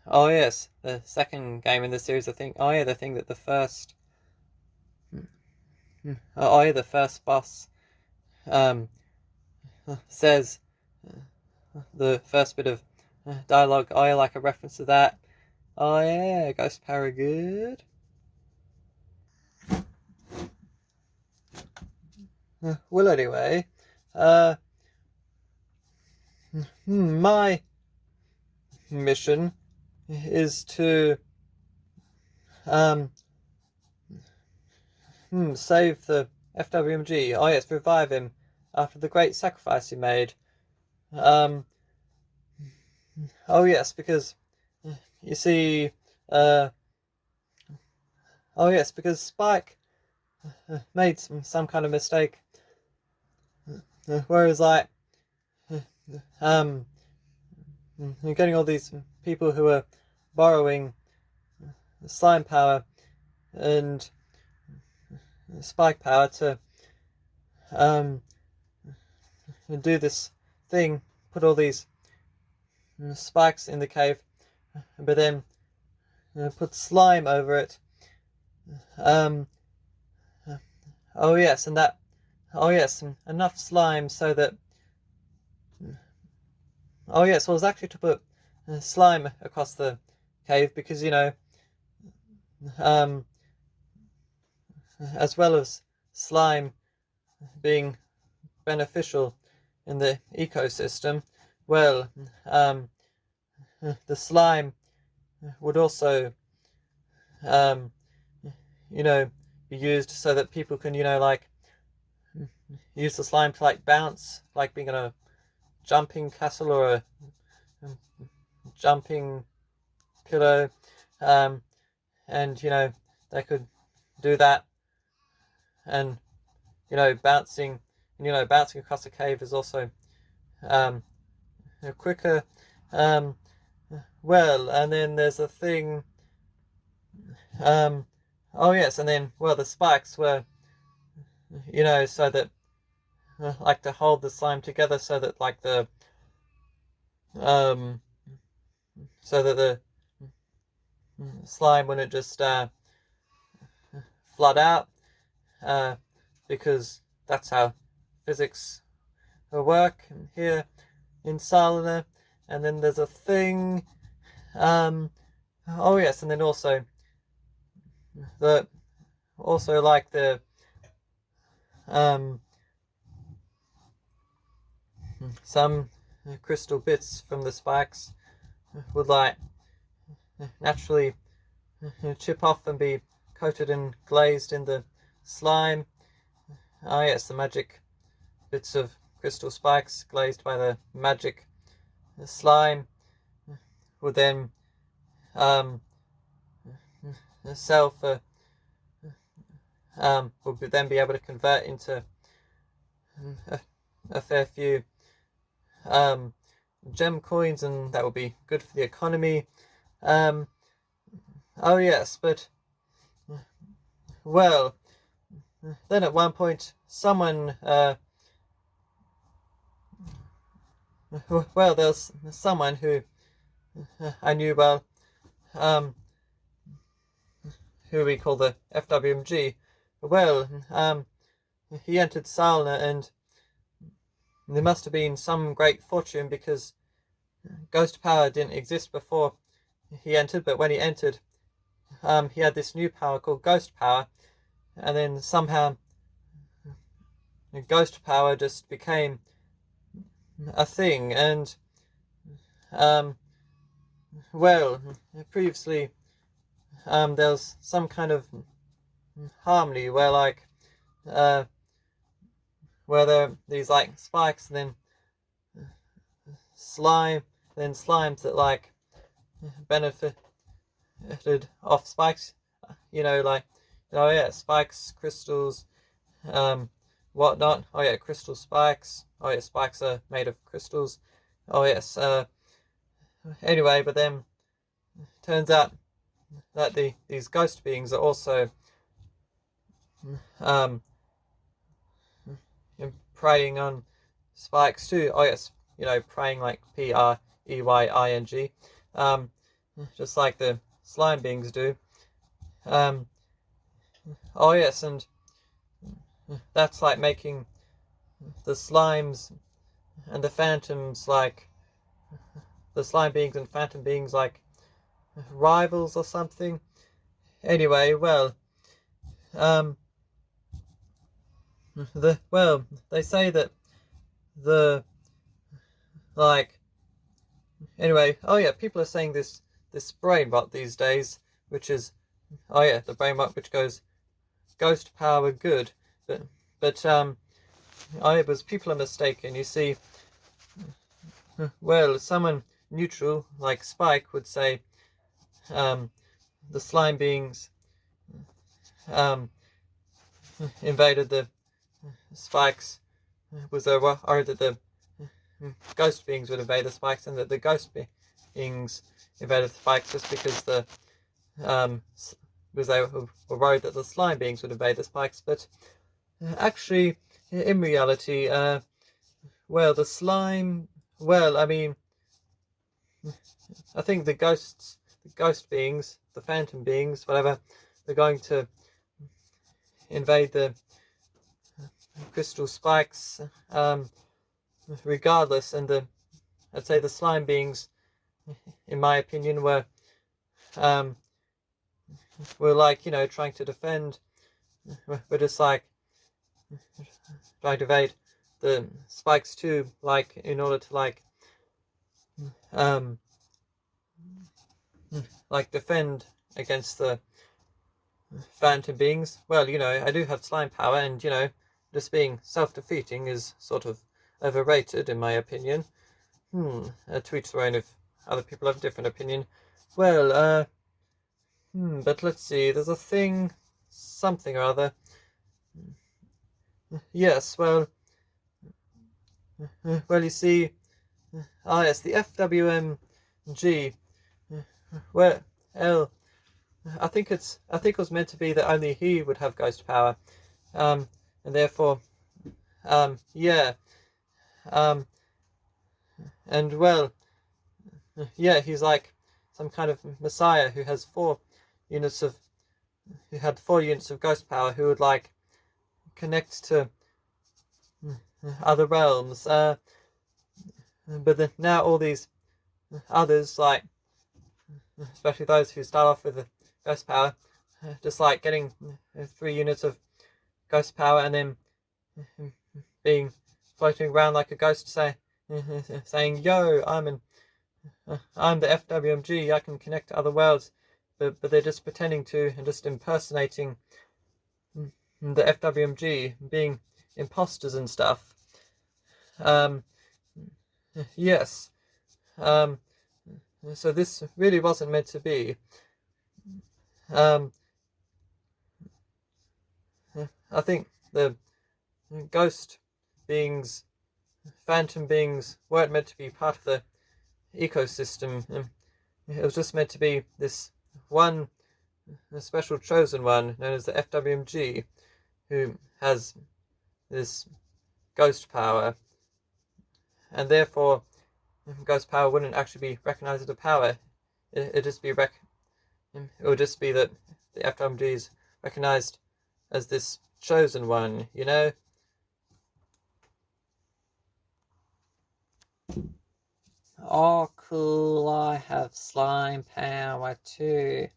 Speaker 2: oh yes, the second game in the series. I think. Oh yeah, the thing that the first. Oh yeah, the first boss um says the first bit of dialogue. Oh yeah, like a reference to that. Oh yeah, Ghost Power good. Well, anyway, my mission is to um save the FWMG. Oh yes, revive him after the great sacrifice he made. Um, oh yes, because you see, oh yes, because Spike made some kind of mistake. Whereas like, um, you're getting all these people who are borrowing slime power and spike power to do this thing, put all these spikes in the cave, but then put slime over it. Oh yes, and that. Oh yes, enough slime so that. Oh yes, well, it was actually to put slime across the cave because as well as slime being beneficial in the ecosystem, well, the slime would also, be used so that people can, like use the slime to like bounce, like being in a jumping castle or a jumping pillow, and they could do that, and bouncing across the cave is also quicker. Well, and then there's a thing. Oh yes, and then the spikes were, so that like to hold the slime together, so that like the so that the slime wouldn't just flood out, because that's how physics work here in Salina. And then there's a thing. Oh yes, and then also like the some crystal bits from the spikes would like naturally chip off and be coated and glazed in the slime. Oh yes, the magic bits of crystal spikes glazed by the magic slime would then sell for would then be able to convert into a fair few gem coins, and that would be good for the economy. Oh yes, but well, then at one point someone there's someone who I knew well, who we call the FWMG. Well, he entered Salna, and there must have been some great fortune because ghost power didn't exist before he entered, but when he entered, he had this new power called ghost power, and then somehow ghost power just became a thing. And previously there was some kind of harmony where like where there are these like spikes, and then slimes that like benefited off spikes, spikes, crystals, whatnot. Oh yeah, crystal spikes. Oh yeah, spikes are made of crystals. Oh yes. Anyway, but then turns out that these ghost beings are also preying on
Speaker 1: spikes too. Oh yes, you know, preying like Preying, just like the slime beings do. Oh yes, and that's like making the slimes and the phantoms like the slime beings and phantom beings like rivals or something. Anyway, well, um, they say that the like anyway. Oh yeah, people are saying this brain rot these days, which is oh yeah, the brain rot which goes ghost power good, but I was people are mistaken. You see, well, someone neutral like Spike would say the slime beings um, invaded the spikes was there or that the ghost beings would invade the spikes and that the ghost beings invaded the spikes just because the because they were worried that the slime beings would invade the spikes. But actually, in reality, well, the slime, well, I mean, I think the ghost beings, the phantom beings, whatever, they're going to invade the crystal spikes, regardless. And I'd say the slime beings, in my opinion, were like, you know, trying to defend. We're just like trying to evade the spikes too, like in order to like defend against the phantom beings. Well, you know, I do have slime power, and you know, just being self-defeating is sort of overrated in my opinion. To each their own if other people have a different opinion. Well, but let's see, there's a thing, something or other. Yes, well, you see, yes, the FWMG, well, I think it was meant to be that only he would have ghost power, and therefore, yeah, and well, yeah, he's like some kind of messiah who has 4 units of, who had 4 units of ghost power, who would like connect to other realms, but then now all these others, like especially those who start off with the ghost power, just like getting 3 units of ghost power and then being floating around like a ghost, saying, "Yo, I'm the FWMG. I can connect to other worlds," but they're just pretending to and just impersonating the FWMG, being imposters and stuff. Yes. So this really wasn't meant to be. I think the ghost beings, phantom beings, weren't meant to be part of the ecosystem. It was just meant to be this one, a special chosen one known as the FWMG, who has this ghost power, and therefore ghost power wouldn't actually be recognized as a power. It'd just be it would just be that the FWMG is recognized as this chosen one, you know?
Speaker 2: Oh, cool, I have slime power too.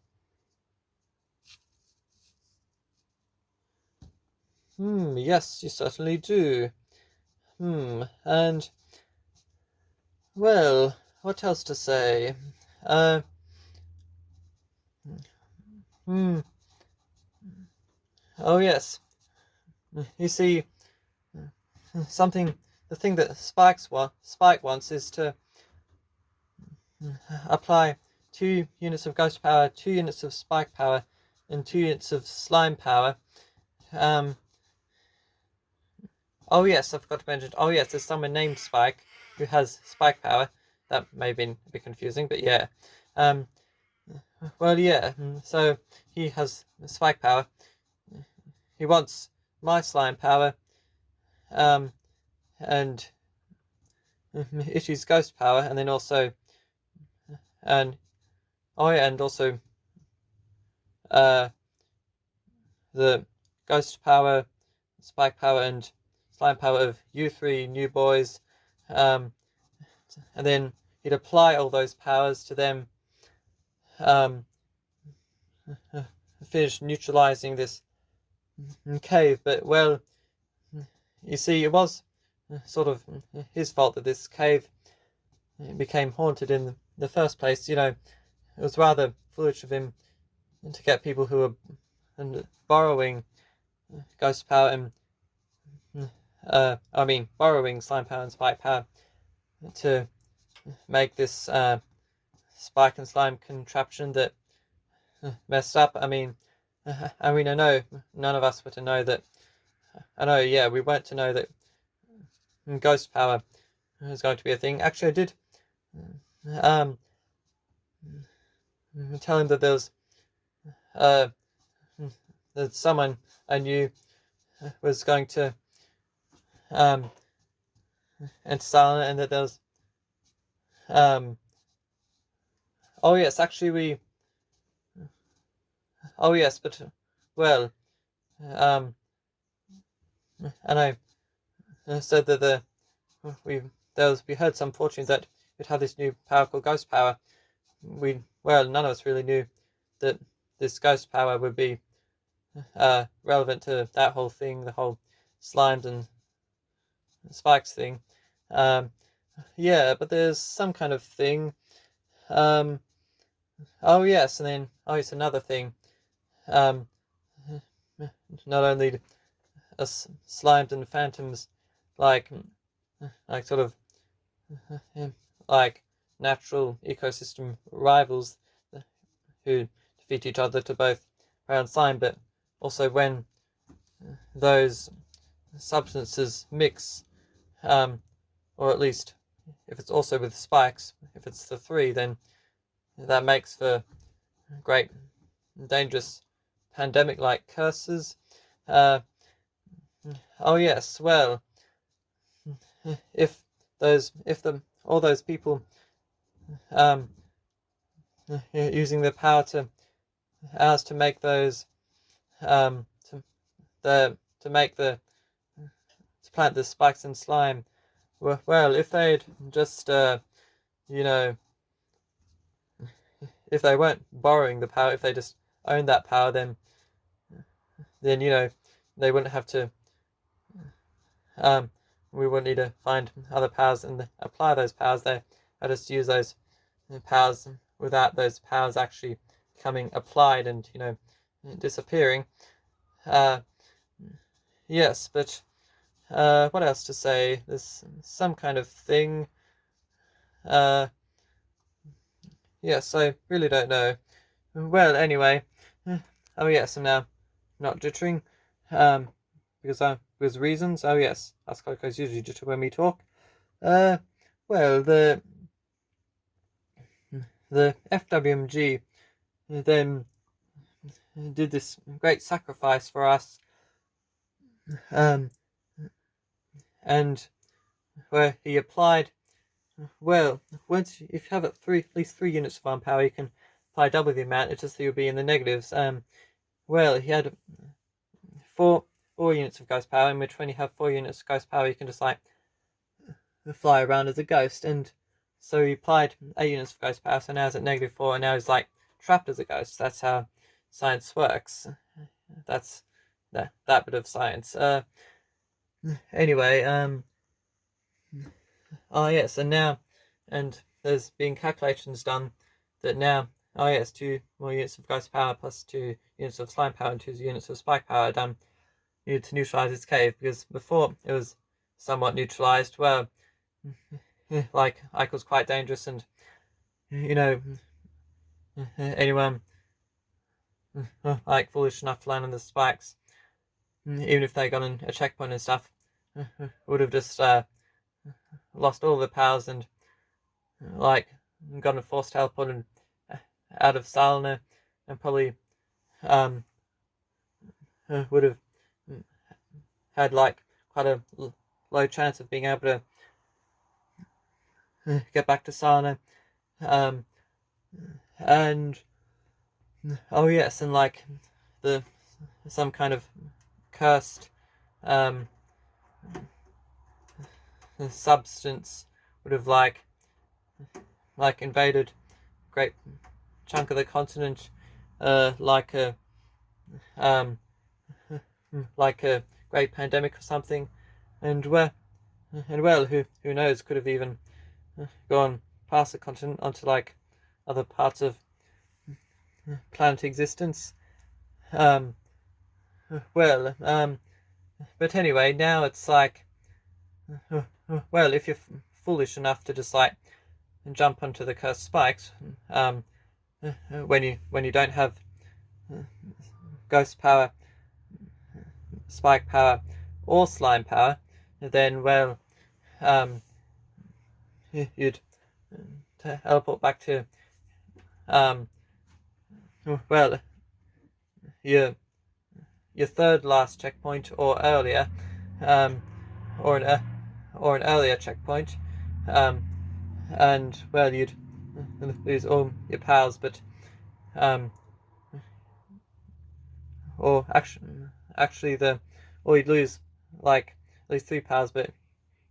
Speaker 1: Yes, you certainly do. And, well, what else to say? Oh, yes. You see, the thing that Spike wants is to apply 2 units of ghost power, 2 units of spike power, and 2 units of slime power. Oh yes, I forgot to mention. Oh yes, there's someone named Spike who has spike power. That may have been a bit confusing, but yeah. Well, yeah. So he has spike power. He wants my slime power. And Ishi's ghost power, and then also and and also the ghost power, spike power, and slime power of you three new boys, and then he'd apply all those powers to them, um, finish neutralizing this cave. But well, you see, it was sort of his fault that this cave became haunted in the first place. It was rather foolish of him to get people who were borrowing ghost power and borrowing slime power and spike power to make this spike and slime contraption that messed up. I know none of us were to know that. We weren't to know that ghost power was going to be a thing. Actually, I did tell him that there was that someone I knew was going to enter Silent, and that there was oh yes, actually we oh yes, but well and I said that we heard some fortune that it had this new power called ghost power. None of us really knew that this ghost power would be relevant to that whole thing, the whole slimes and spikes thing. But there's some kind of thing. Oh yes, and then it's another thing. Not only us slimes and phantoms, like sort of like natural ecosystem rivals who defeat each other to both prey on slime, but also when those substances mix, or at least if it's also with spikes, if it's the three, then that makes for great dangerous pandemic-like curses. Oh yes, well, if all those people using the power to make those to plant the spikes and slime, well, if they'd just if they weren't borrowing the power, if they just owned that power, then they wouldn't have to we wouldn't need to find other powers and apply those powers. They just use those powers without those powers actually becoming applied and disappearing. Yes, but what else to say? There's some kind of thing. Yes, I really don't know. Well, anyway. Oh yes, I'm now not jittering. Because reasons. Oh yes, us Cocos usually jitter when we talk. Well, the FWMG then did this great sacrifice for us, and where he applied. Well, if you have at least 3 units of arm power, you can apply double the amount. It's just that you'll be in the negatives. Well, he had 4 units of ghost power, in which when you have 4 units of ghost power, you can just fly around as a ghost. And so he applied 8 units of ghost power, so now he's at -4, and now he's trapped as a ghost. That's how science works. That's that bit of science. Anyway, yes, and there's been calculations done that now, 2 more units of ghost power plus 2 units of slime power and 2 units of spike power are done needed to neutralize this cave, because before it was somewhat neutralized. Well, Ike was quite dangerous, and anyone foolish enough to land on the spikes, even if they got on a checkpoint and stuff, would have just lost all the powers and gotten a forced teleport and out of Salina, and probably would have had quite a low chance of being able to get back to Sana. And oh yes, and like the some kind of cursed substance would have like invaded a great chunk of the continent, like a great pandemic or something, and well, who knows, could have even gone past the continent onto like other parts of planet existence. Well, but anyway, now it's like, well, if you're foolish enough to just like jump onto the cursed spikes, when you don't have ghost power, spike power, or slime power, then well, you'd teleport back to well, your third last checkpoint or earlier, or an earlier checkpoint, and well, you'd lose all your powers, but or actually or you'd lose like at least 3 powers, but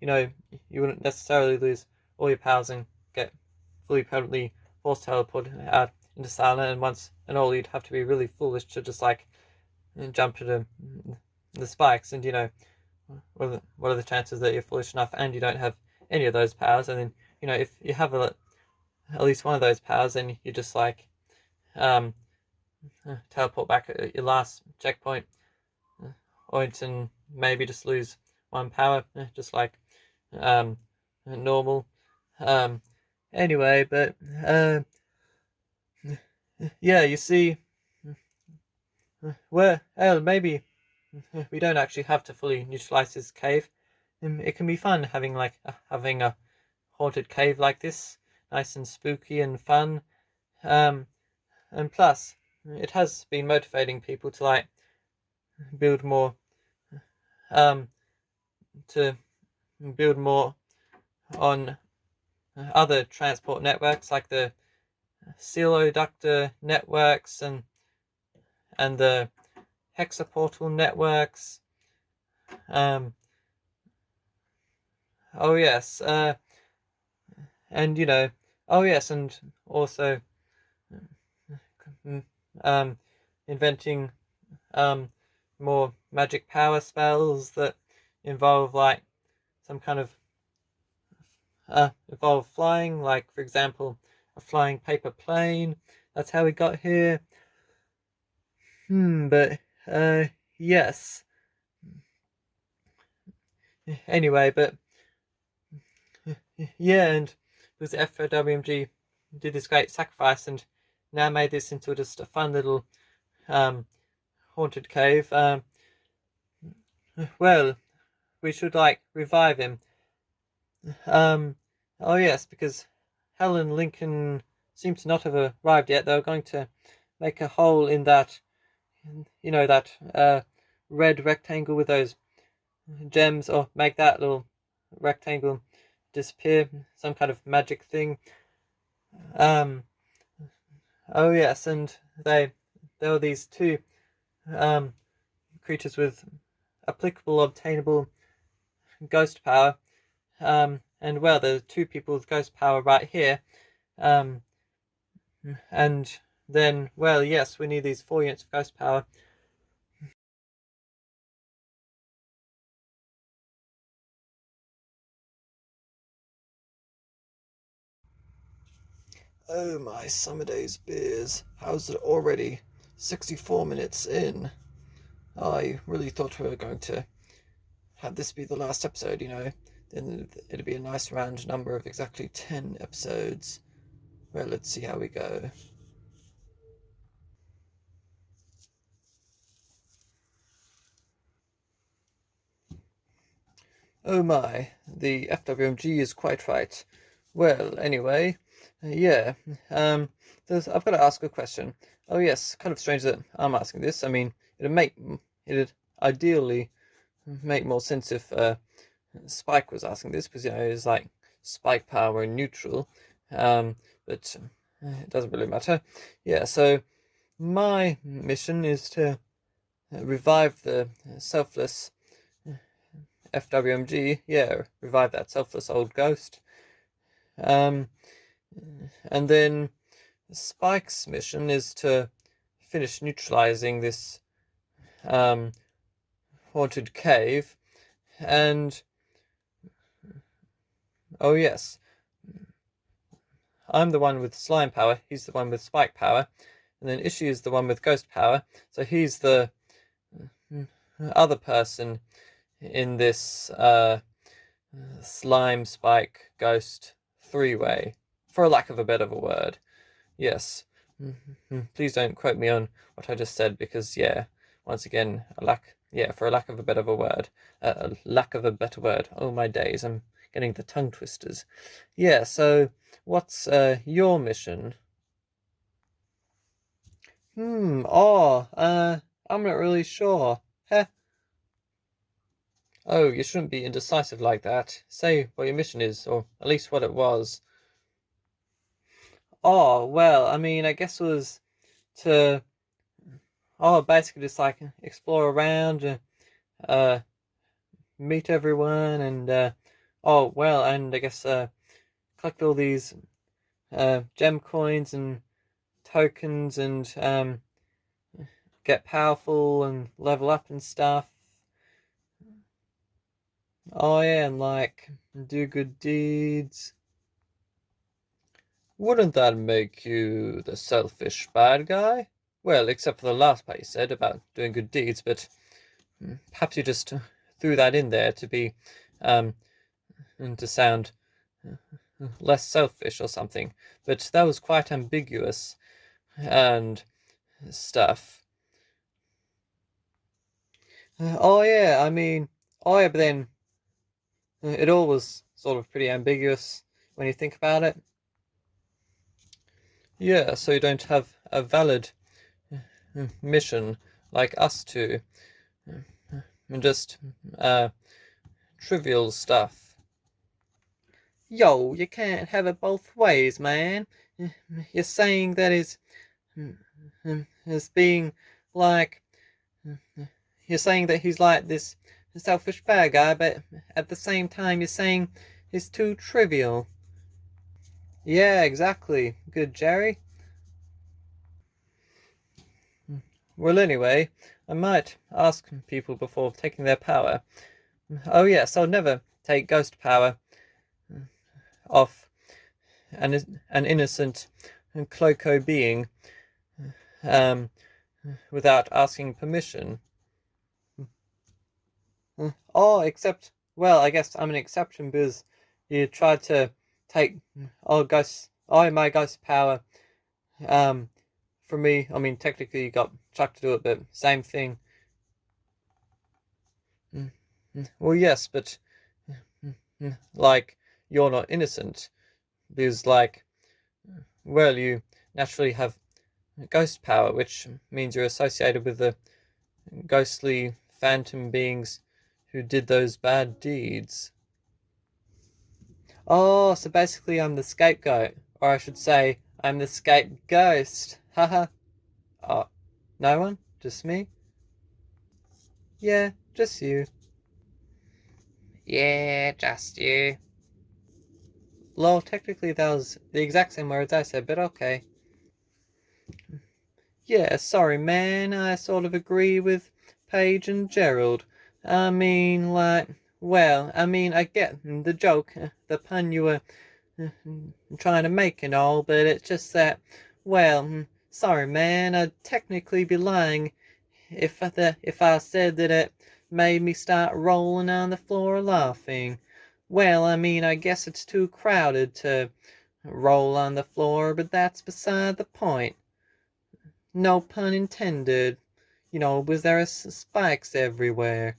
Speaker 1: you wouldn't necessarily lose all your powers and get fully permanently force teleported out into Sana, and all you'd have to be really foolish to just like jump to the spikes, and what are the chances that you're foolish enough and you don't have any of those powers, and then if you have at least one of those powers, then you just like teleport back at your last checkpoint, or and maybe just lose 1 power, just like normal. Anyway, but yeah, you see, well, maybe we don't actually have to fully neutralize this cave. It can be fun having a haunted cave like this, nice and spooky and fun. And plus, it has been motivating people to like build more, to build more on other transport networks like the Coeloductor networks and the Hexaportal networks. Oh yes, and oh yes, and also inventing more magic power spells that involve like some kind of involve flying, like for example a flying paper plane. That's how we got here. But yes, anyway, but yeah, and because FWMG did this great sacrifice and now made this into just a fun little haunted cave, well, we should like revive him. Oh yes, because Helen Lincoln seems to not have arrived yet. They were going to make a hole in that, that red rectangle with those gems, or make that little rectangle disappear, some kind of magic thing. Oh yes, and there were these 2 creatures with applicable obtainable ghost power, and well, there's 2 people with ghost power right here, and then well, yes, we need these 4 units of ghost power. Oh my summer days beers, how's it already 64 minutes in? I really thought we were going to have this be the last episode, then it'd be a nice round number of exactly 10 episodes. Well, let's see how we go. Oh my, the FWMG is quite right. Well, anyway, yeah, I've got to ask a question. Oh yes, kind of strange that I'm asking this. I mean, it'd ideally make more sense if Spike was asking this, because he's like spike power in neutral, but it doesn't really matter. Yeah, so my mission is to revive the selfless FWMG. Yeah, revive that selfless old ghost. And then Spike's mission is to finish neutralizing this haunted cave. And oh yes, I'm the one with slime power, he's the one with spike power, and then Ishii is the one with ghost power, so he's the other person in this slime spike ghost three-way, for lack of a better word. Yes. Please don't quote me on what I just said, because yeah, once again, for a lack of a better word. A lack of a better word. Oh my days, I'm getting the tongue twisters. Yeah, so what's your mission? I'm not really sure. Heh. Oh, you shouldn't be indecisive like that. Say what your mission is, or at least what it was. Oh, well, I mean, I guess it was to, basically just like explore around, meet everyone, and, and I guess, collect all these, gem coins and tokens and, get powerful and level up and stuff. Oh, yeah, and like, do good deeds. Wouldn't that make you the selfish bad guy? Well, except for the last part you said about doing good deeds, but perhaps you just threw that in there to be, and to sound less selfish or something. But that was quite ambiguous and stuff. But then it all was sort of pretty ambiguous when you think about it. Yeah, so you don't have a valid mission like us two, and just trivial stuff. Yo, you can't have it both ways, man. You're saying that is being like, you're saying that he's like this selfish bad guy, but at the same time you're saying he's too trivial. Yeah, exactly. Good, Jerry. Well, anyway, I might ask people before taking their power. Oh yes, I'll never take ghost power off an innocent Cloaco being without asking permission. Except, well, I guess I'm an exception because you tried to take my ghost power from me. I mean, technically you got Chuck to do it, but same thing. Well, yes, but like, you're not innocent because, like, well, you naturally have ghost power, which means you're associated with the ghostly phantom beings who did those bad deeds. Oh, so basically I'm the scapegoat, or I should say, I'm the scapegoat. Haha. Oh, no one? Just me? Yeah, just you. Yeah, just you. Lol, technically that was the exact same words I said, but okay. Yeah, sorry, man. I sort of agree with Paige and Gerald. I mean, like, well, I get the joke, the pun you were trying to make and all, but it's just that, well, sorry, man. I'd technically be lying if I said that it made me start rolling on the floor laughing. Well, I guess it's too crowded to roll on the floor, but that's beside the point. No pun intended. Was there spikes everywhere?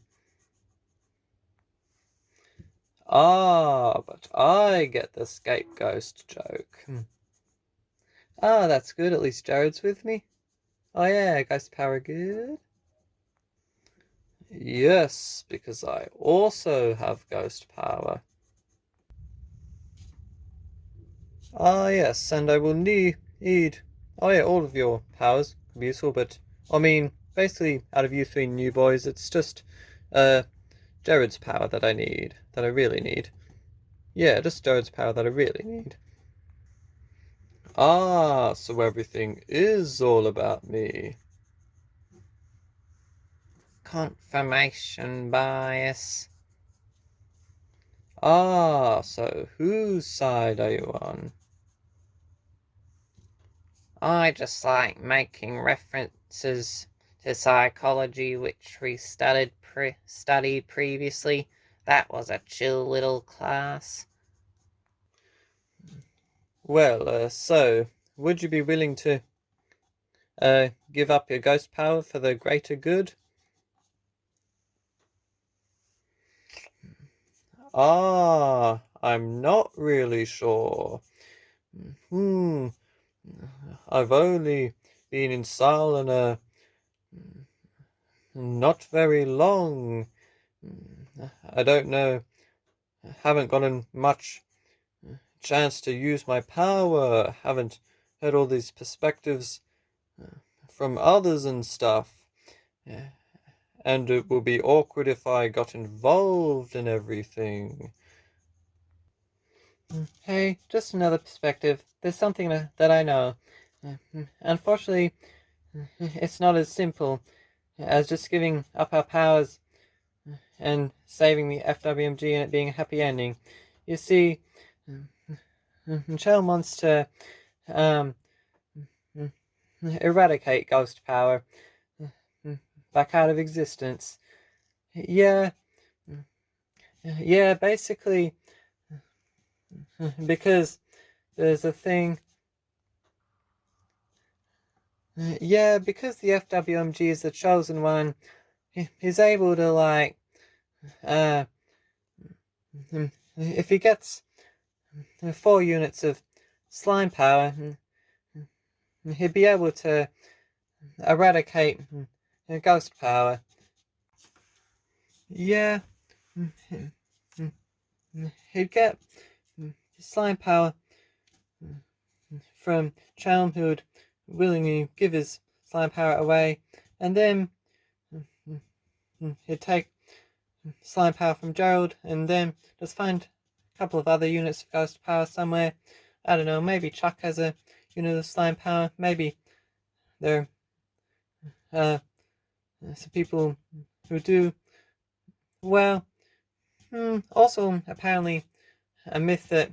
Speaker 1: Ah, but I get the scapegoat joke. That's good. At least Jared's with me. Oh yeah, ghost power good. Yes, because I also have ghost power. Ah, yes, and I will need. Oh, yeah, all of your powers could be useful, but I mean, basically, out of you three new boys, it's just Jared's power that I need, that I really need. Yeah, just Jared's power that I really need. Ah, so everything is all about me.
Speaker 2: Confirmation bias.
Speaker 1: Ah, so whose side are you on?
Speaker 2: I just like making references to psychology, which we studied previously. That was a chill little class.
Speaker 1: Well, so, would you be willing to give up your ghost power for the greater good? Ah, I'm not really sure. Hmm, I've only been in Salina not very long. I don't know, haven't gotten much chance to use my power, haven't heard all these perspectives from others and stuff. And it will be awkward if I got involved in everything.
Speaker 2: Hey, just another perspective. There's something that I know. Unfortunately, it's not as simple as just giving up our powers and saving the FWMG and it being a happy ending. You see, Shell wants to um, eradicate ghost power back out of existence. Yeah, yeah, basically, because there's a thing. Yeah, because the FWMG is the chosen one, he's able to, like, uh, if he gets 4 units of slime power, he'd be able to eradicate ghost power. Yeah, he'd get slime power from Chalm, who would willingly give his slime power away, and then he'd take slime power from Gerald, and then just find a couple of other units of ghost power somewhere. I don't know, maybe Chuck has a unit of slime power, maybe there are some people who do. Well, also apparently a myth that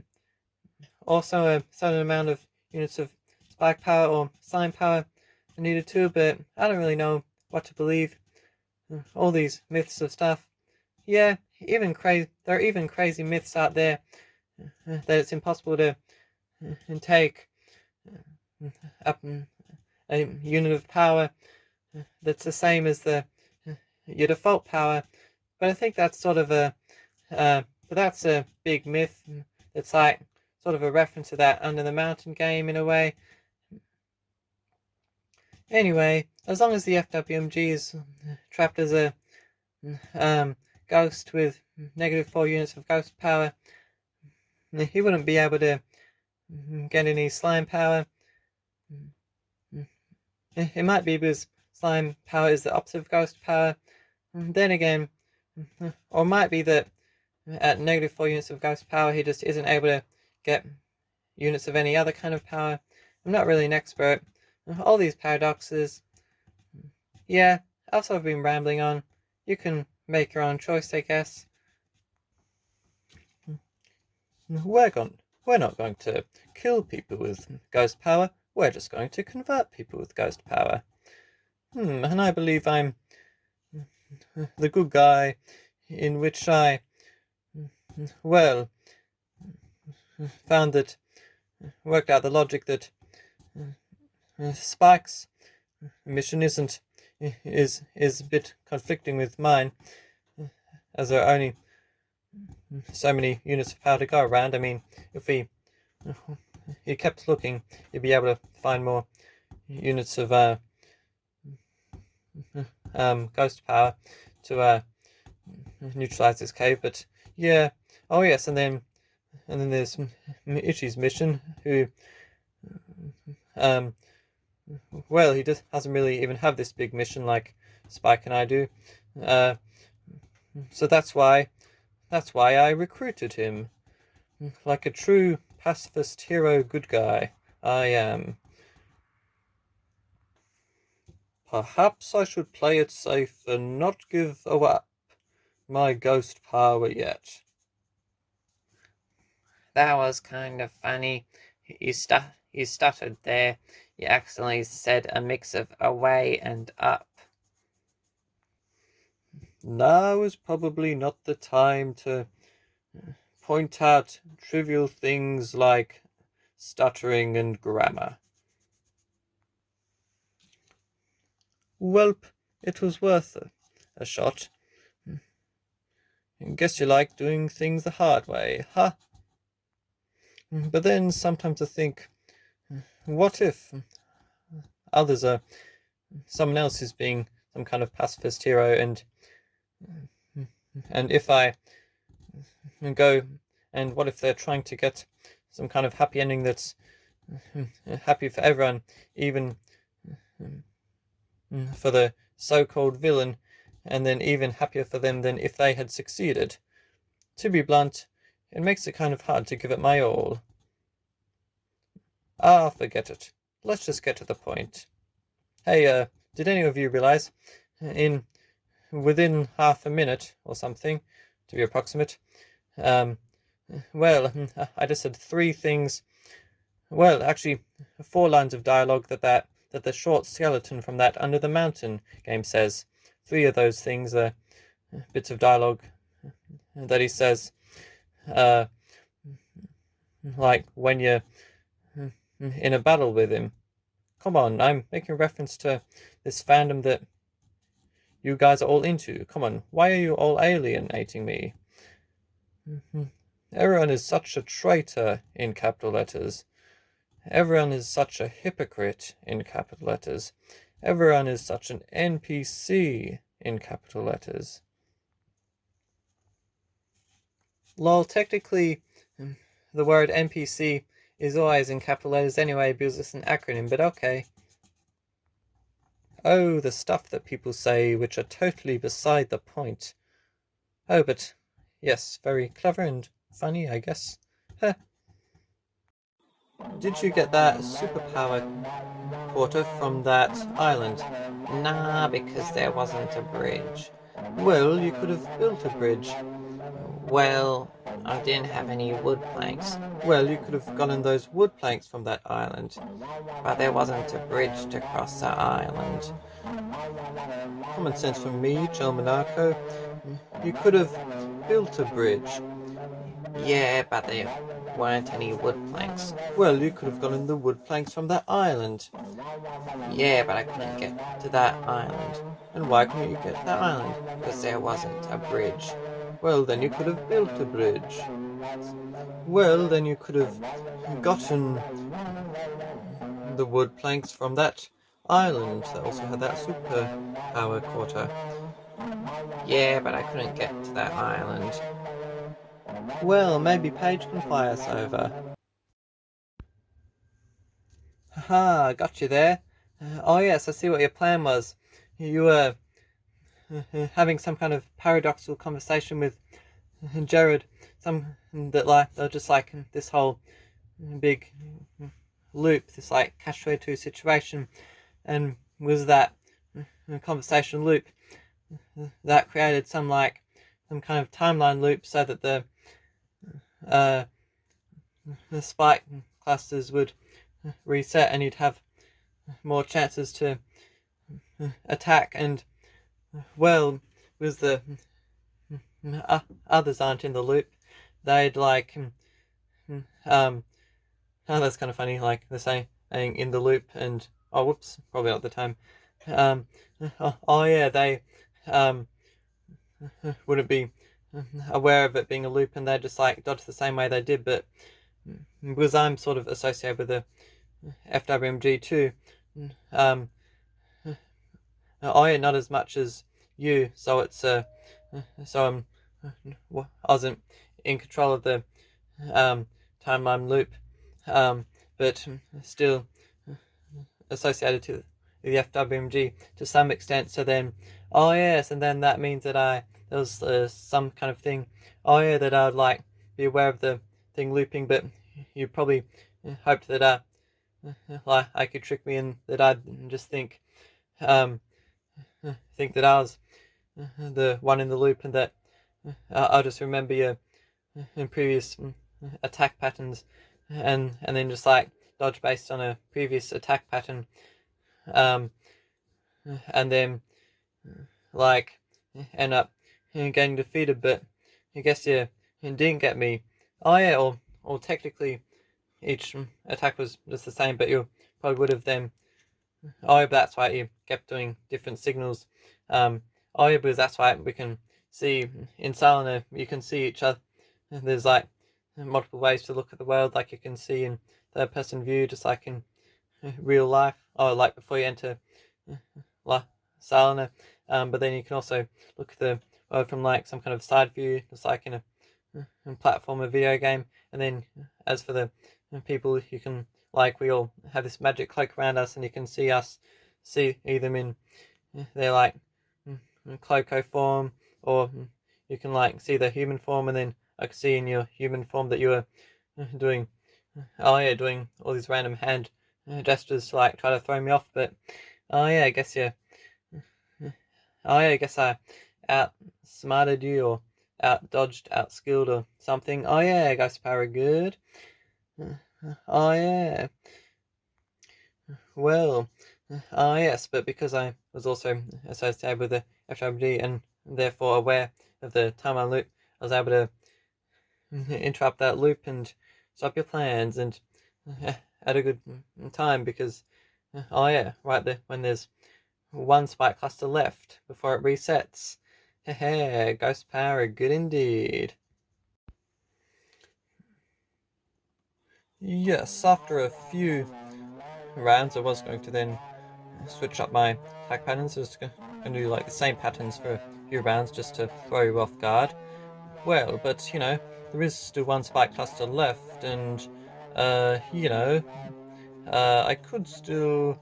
Speaker 2: also a certain amount of units of spike power or slime power are needed too, but I don't really know what to believe. All these myths of stuff. Yeah, even crazy. There are even crazy myths out there that it's impossible to take up a unit of power that's the same as your default power. But I think that's sort of but that's a big myth. It's like sort of a reference to that Under the Mountain game in a way. Anyway, as long as the FWMG is trapped as a ghost with -4 units of ghost power, he wouldn't be able to get any slime power. It might be because slime power is the opposite of ghost power. Then again, or it might be that at -4 units of ghost power, he just isn't able to get units of any other kind of power. I'm not really an expert. All these paradoxes. Yeah, I've sort of been rambling on. You can make your own choice, I guess.
Speaker 1: We're not going to kill people with ghost power. We're just going to convert people with ghost power. And I believe I'm the good guy, in which I, well, found that, worked out the logic that Spike's mission is a bit conflicting with mine, as there are only so many units of power to go around. I mean, if he kept looking, he'd be able to find more units of ghost power to neutralize this cave. But yeah, oh yes, and then and then there's Ichi's mission, who, well, he doesn't really even have this big mission like Spike and I do. So that's why I recruited him. Like a true pacifist hero good guy, I am. Perhaps I should play it safe and not give up my ghost power yet.
Speaker 2: That was kind of funny. You stuttered there. You accidentally said a mix of away and up.
Speaker 1: Now is probably not the time to point out trivial things like stuttering and grammar. Welp, it was worth a shot. Guess you like doing things the hard way, huh? But then sometimes I think, what if someone else is being some kind of pacifist hero, and if I go, and what if they're trying to get some kind of happy ending that's happy for everyone, even for the so-called villain, and then even happier for them than if they had succeeded. To be blunt, it makes it kind of hard to give it my all. Ah, forget it. Let's just get to the point. Hey, did any of you realize, within half a minute or something, to be approximate, well, I just said 3 things. Well, actually, 4 lines of dialogue that the short skeleton from that Under the Mountain game says. 3 of those things are bits of dialogue that he says, like when you're in a battle with him. Come on, I'm making reference to this fandom that you guys are all into. Come on, why are you all alienating me? Everyone is such a traitor in capital letters. Everyone is such a hypocrite in capital letters. Everyone is such an NPC in capital letters. Lol, technically, the word NPC is always in capital letters anyway because it's an acronym, but okay. Oh, the stuff that people say which are totally beside the point. Oh, but yes, very clever and funny, I guess. Huh. Did you get that superpower quarter from that island?
Speaker 2: Nah, because there wasn't a bridge.
Speaker 1: Well, you could have built a bridge.
Speaker 2: Well, I didn't have any wood planks.
Speaker 1: Well, you could have gotten those wood planks from that island.
Speaker 2: But there wasn't a bridge to cross the island.
Speaker 1: Common sense from me, Joe Monaco. You could have built a bridge.
Speaker 2: Yeah, but there weren't any wood planks.
Speaker 1: Well, you could have gotten the wood planks from that island.
Speaker 2: Yeah, but I couldn't get to that island.
Speaker 1: And why couldn't you get to that island?
Speaker 2: Because there wasn't a bridge.
Speaker 1: Well, then you could have built a bridge. Well, then you could have gotten the wood planks from that island that also had that superpower quarter.
Speaker 2: Yeah, but I couldn't get to that island.
Speaker 1: Well, maybe Paige can fly us over. Haha, got you there. Oh yes, I see what your plan was. You were having some kind of paradoxical conversation with Jared. They're just like this whole big loop, this like catch-22 situation, and was that conversation loop that created some kind of timeline loop so that the spike clusters would reset and you'd have more chances to attack, and well, because the others aren't in the loop, they'd oh, that's kind of funny, like they're saying in the loop, and oh whoops, probably not the time. Oh yeah, they wouldn't be aware of it being a loop, and they just like dodge the same way they did, but because I'm sort of associated with the FWMG too, oh yeah, not as much as you, so it's so I wasn't in control of the timeline loop, but still associated to the FWMG to some extent. So then, oh yes, and then that means that there was some kind of thing. Oh yeah, that I would like be aware of the thing looping, but you probably hoped that like I could trick me and that I'd just think that I was the one in the loop, and that I'll just remember your previous attack patterns, and then just like dodge based on a previous attack pattern, and then like end up getting defeated. But I guess you didn't get me. Oh yeah, or technically each attack was just the same, but you probably would have then. Oh, but that's why you kept doing different signals. Oh yeah, because that's why we can see in Salina, you can see each other. There's like multiple ways to look at the world, like you can see in third person view, just like in real life, or like before you enter Salina. But then you can also look at the world from like some kind of side view, just like in a platformer video game. And then as for the people, you can, like, we all have this magic cloak around us, and you can see them in their like cloaco form, or you can like see their human form, and then I could see in your human form that you were doing doing all these random hand gestures to like try to throw me off. But I guess I guess I outsmarted you, or out dodged, out skilled, or something. Oh yeah, Ghost Power good. Oh yeah. Well, yes, but because I was also associated with the FWD and therefore aware of the timeline loop, I was able to interrupt that loop and stop your plans, and at a good time, because right there, when there's one spike cluster left before it resets. Hehe, Ghost Power, good indeed. Yes, after a few rounds, I was going to then switch up my attack patterns. I was going to do like the same patterns for a few rounds just to throw you off guard. Well, but there is still one spike cluster left, and I could still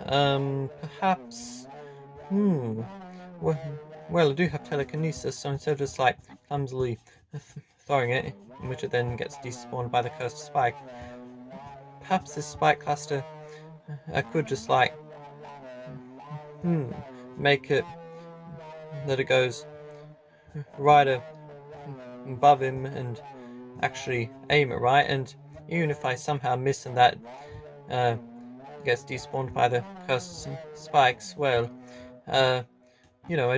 Speaker 1: perhaps well, I do have telekinesis, so instead of just like clumsily throwing it, in which it then gets despawned by the cursed spike, perhaps this spike cluster, I could just like make it that it goes right above him and actually aim it right, and even if I somehow miss and that gets despawned by the cursed spikes, well, I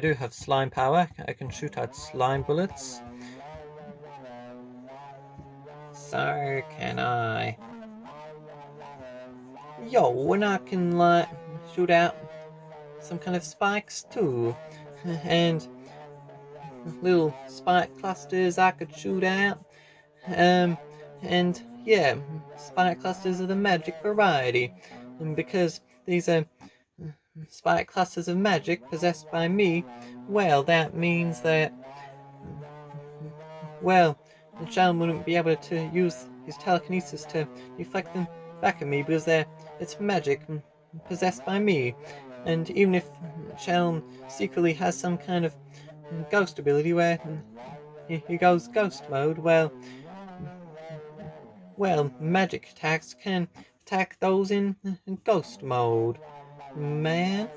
Speaker 1: do have slime power. I can shoot out slime bullets. So can I. Yo, and I can like shoot out some kind of spikes too, and little spike clusters I could shoot out. And yeah, spike clusters of the magic variety, and because these are spike clusters of magic possessed by me, well, that means that, well, Shalom wouldn't be able to use his telekinesis to deflect them back at me, because it's magic possessed by me. And even if Shalom secretly has some kind of ghost ability where he goes ghost mode, well, magic attacks can attack those in ghost mode, man.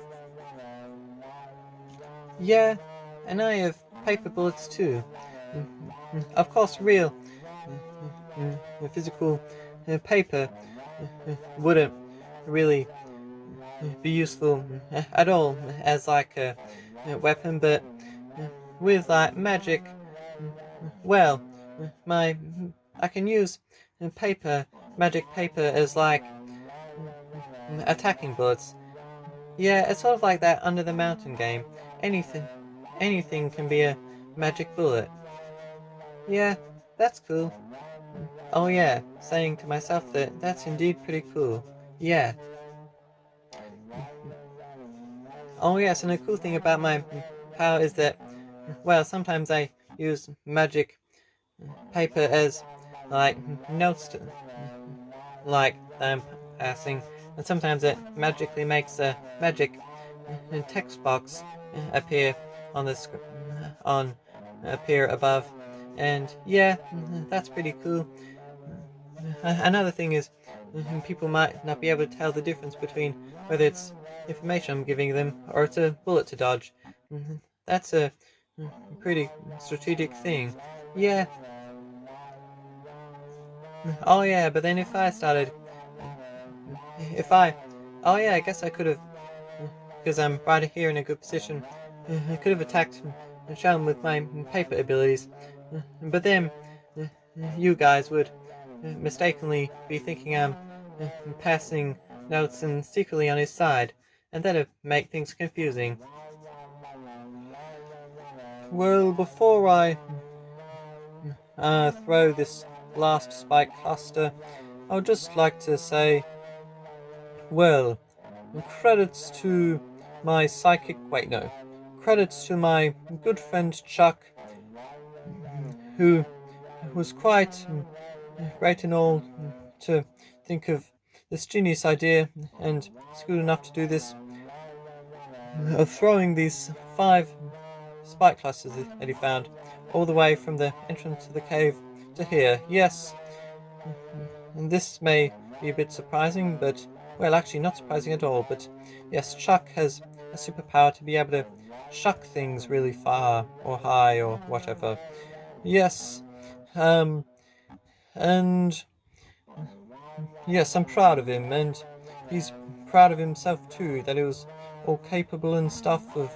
Speaker 1: Yeah, and I have paper bullets too. Of course, real physical paper wouldn't really be useful at all as like a weapon, but with like magic, well, I can use magic paper as like attacking bullets. Yeah, it's sort of like that Under the Mountain game. Anything can be a magic bullet. Yeah, that's cool. Oh yeah, saying to myself that that's indeed pretty cool. Yeah. Oh yes, and the cool thing about my power is that, well, sometimes I use magic paper as
Speaker 2: like notes to, like them passing, and sometimes it magically makes a magic text box appear on the appear above, and yeah, that's pretty cool. Another thing is, people might not be able to tell the difference between whether it's information I'm giving them or it's a bullet to dodge. That's a pretty strategic thing. Yeah. Oh yeah, but then if I started, oh yeah, I guess I could have, because I'm right here in a good position. I could have attacked Shelm with my paper abilities, but then you guys would mistakenly be thinking I'm passing notes and secretly on his side, and that'd make things confusing. Well, before I throw this last spike cluster, I would just like to say, well, credits to my psychic. Wait, no. Credits to my good friend Chuck, who was quite great and all to think of this genius idea, and is good enough to do this, of throwing these 5 spike clusters that he found all the way from the entrance to the cave to here. Yes, and this may be a bit surprising, but, well, actually not surprising at all, but yes, Chuck has a superpower to be able to chuck things really far or high or whatever. Yes, and yes, I'm proud of him, and he's proud of himself too, that he was all capable and stuff of,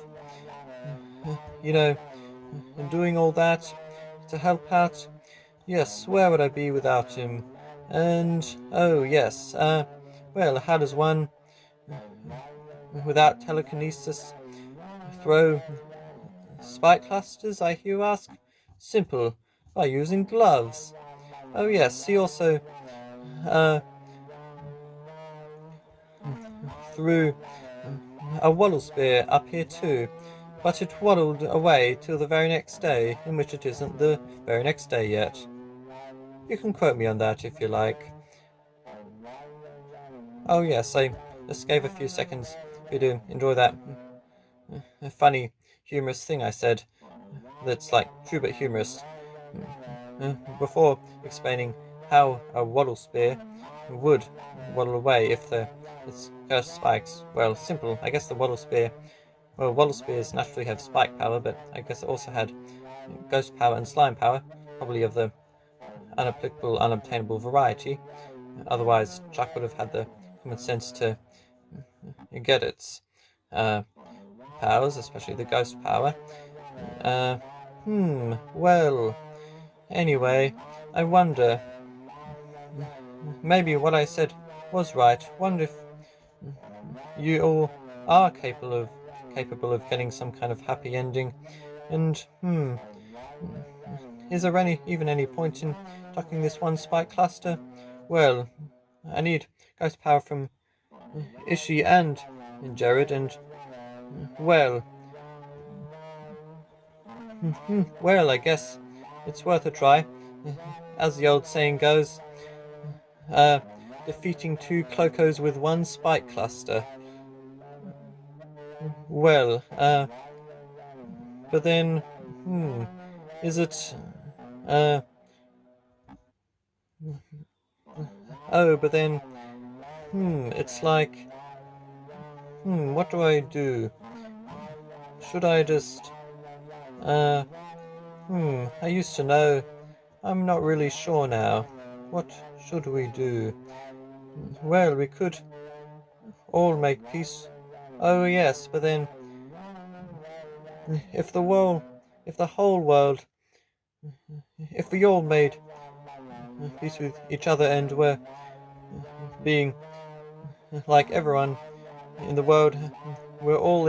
Speaker 2: doing all that to help out. Yes, where would I be without him? And, oh yes, well, how does one, without telekinesis, throw spike clusters, I hear you ask? Simple, by using gloves. Oh yes, he also, threw a wattle spear up here too, but it waddled away till the very next day, in which it isn't the very next day yet. You can quote me on that if you like. Oh yes, I just gave a few seconds for you to enjoy that funny, humorous thing I said. That's like true but humorous. Before explaining how a wattle spear would waddle away if its cursed spikes. Well, simple. I guess the wattle spear. Well, wattle spears naturally have spike power, but I guess it also had ghost power and slime power, probably of the unapplicable, unobtainable variety. Otherwise, Chuck would have had the common sense to get its powers, especially the ghost power. Well, anyway, I wonder, maybe what I said was right. Wonder if you all are capable of getting some kind of happy ending, and is there even any point in tucking this one spike cluster? Well, I need ghost power from Ishi and Jared, and well, I guess it's worth a try. As the old saying goes, defeating 2 Clocos with 1 spike cluster. Well, but then, is it, oh, but then, it's like, what do I do? Should I just, I used to know. I'm not really sure now. What should we do? Well, we could all make peace. Oh yes, but then, if the whole world, if we all made peace with each other and were being like everyone in the world, we're all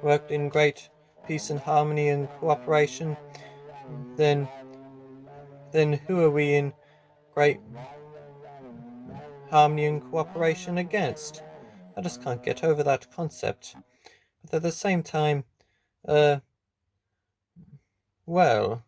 Speaker 2: worked in great peace and harmony and cooperation, then who are we in great harmony and cooperation against? I just can't get over that concept. But at the same time, well,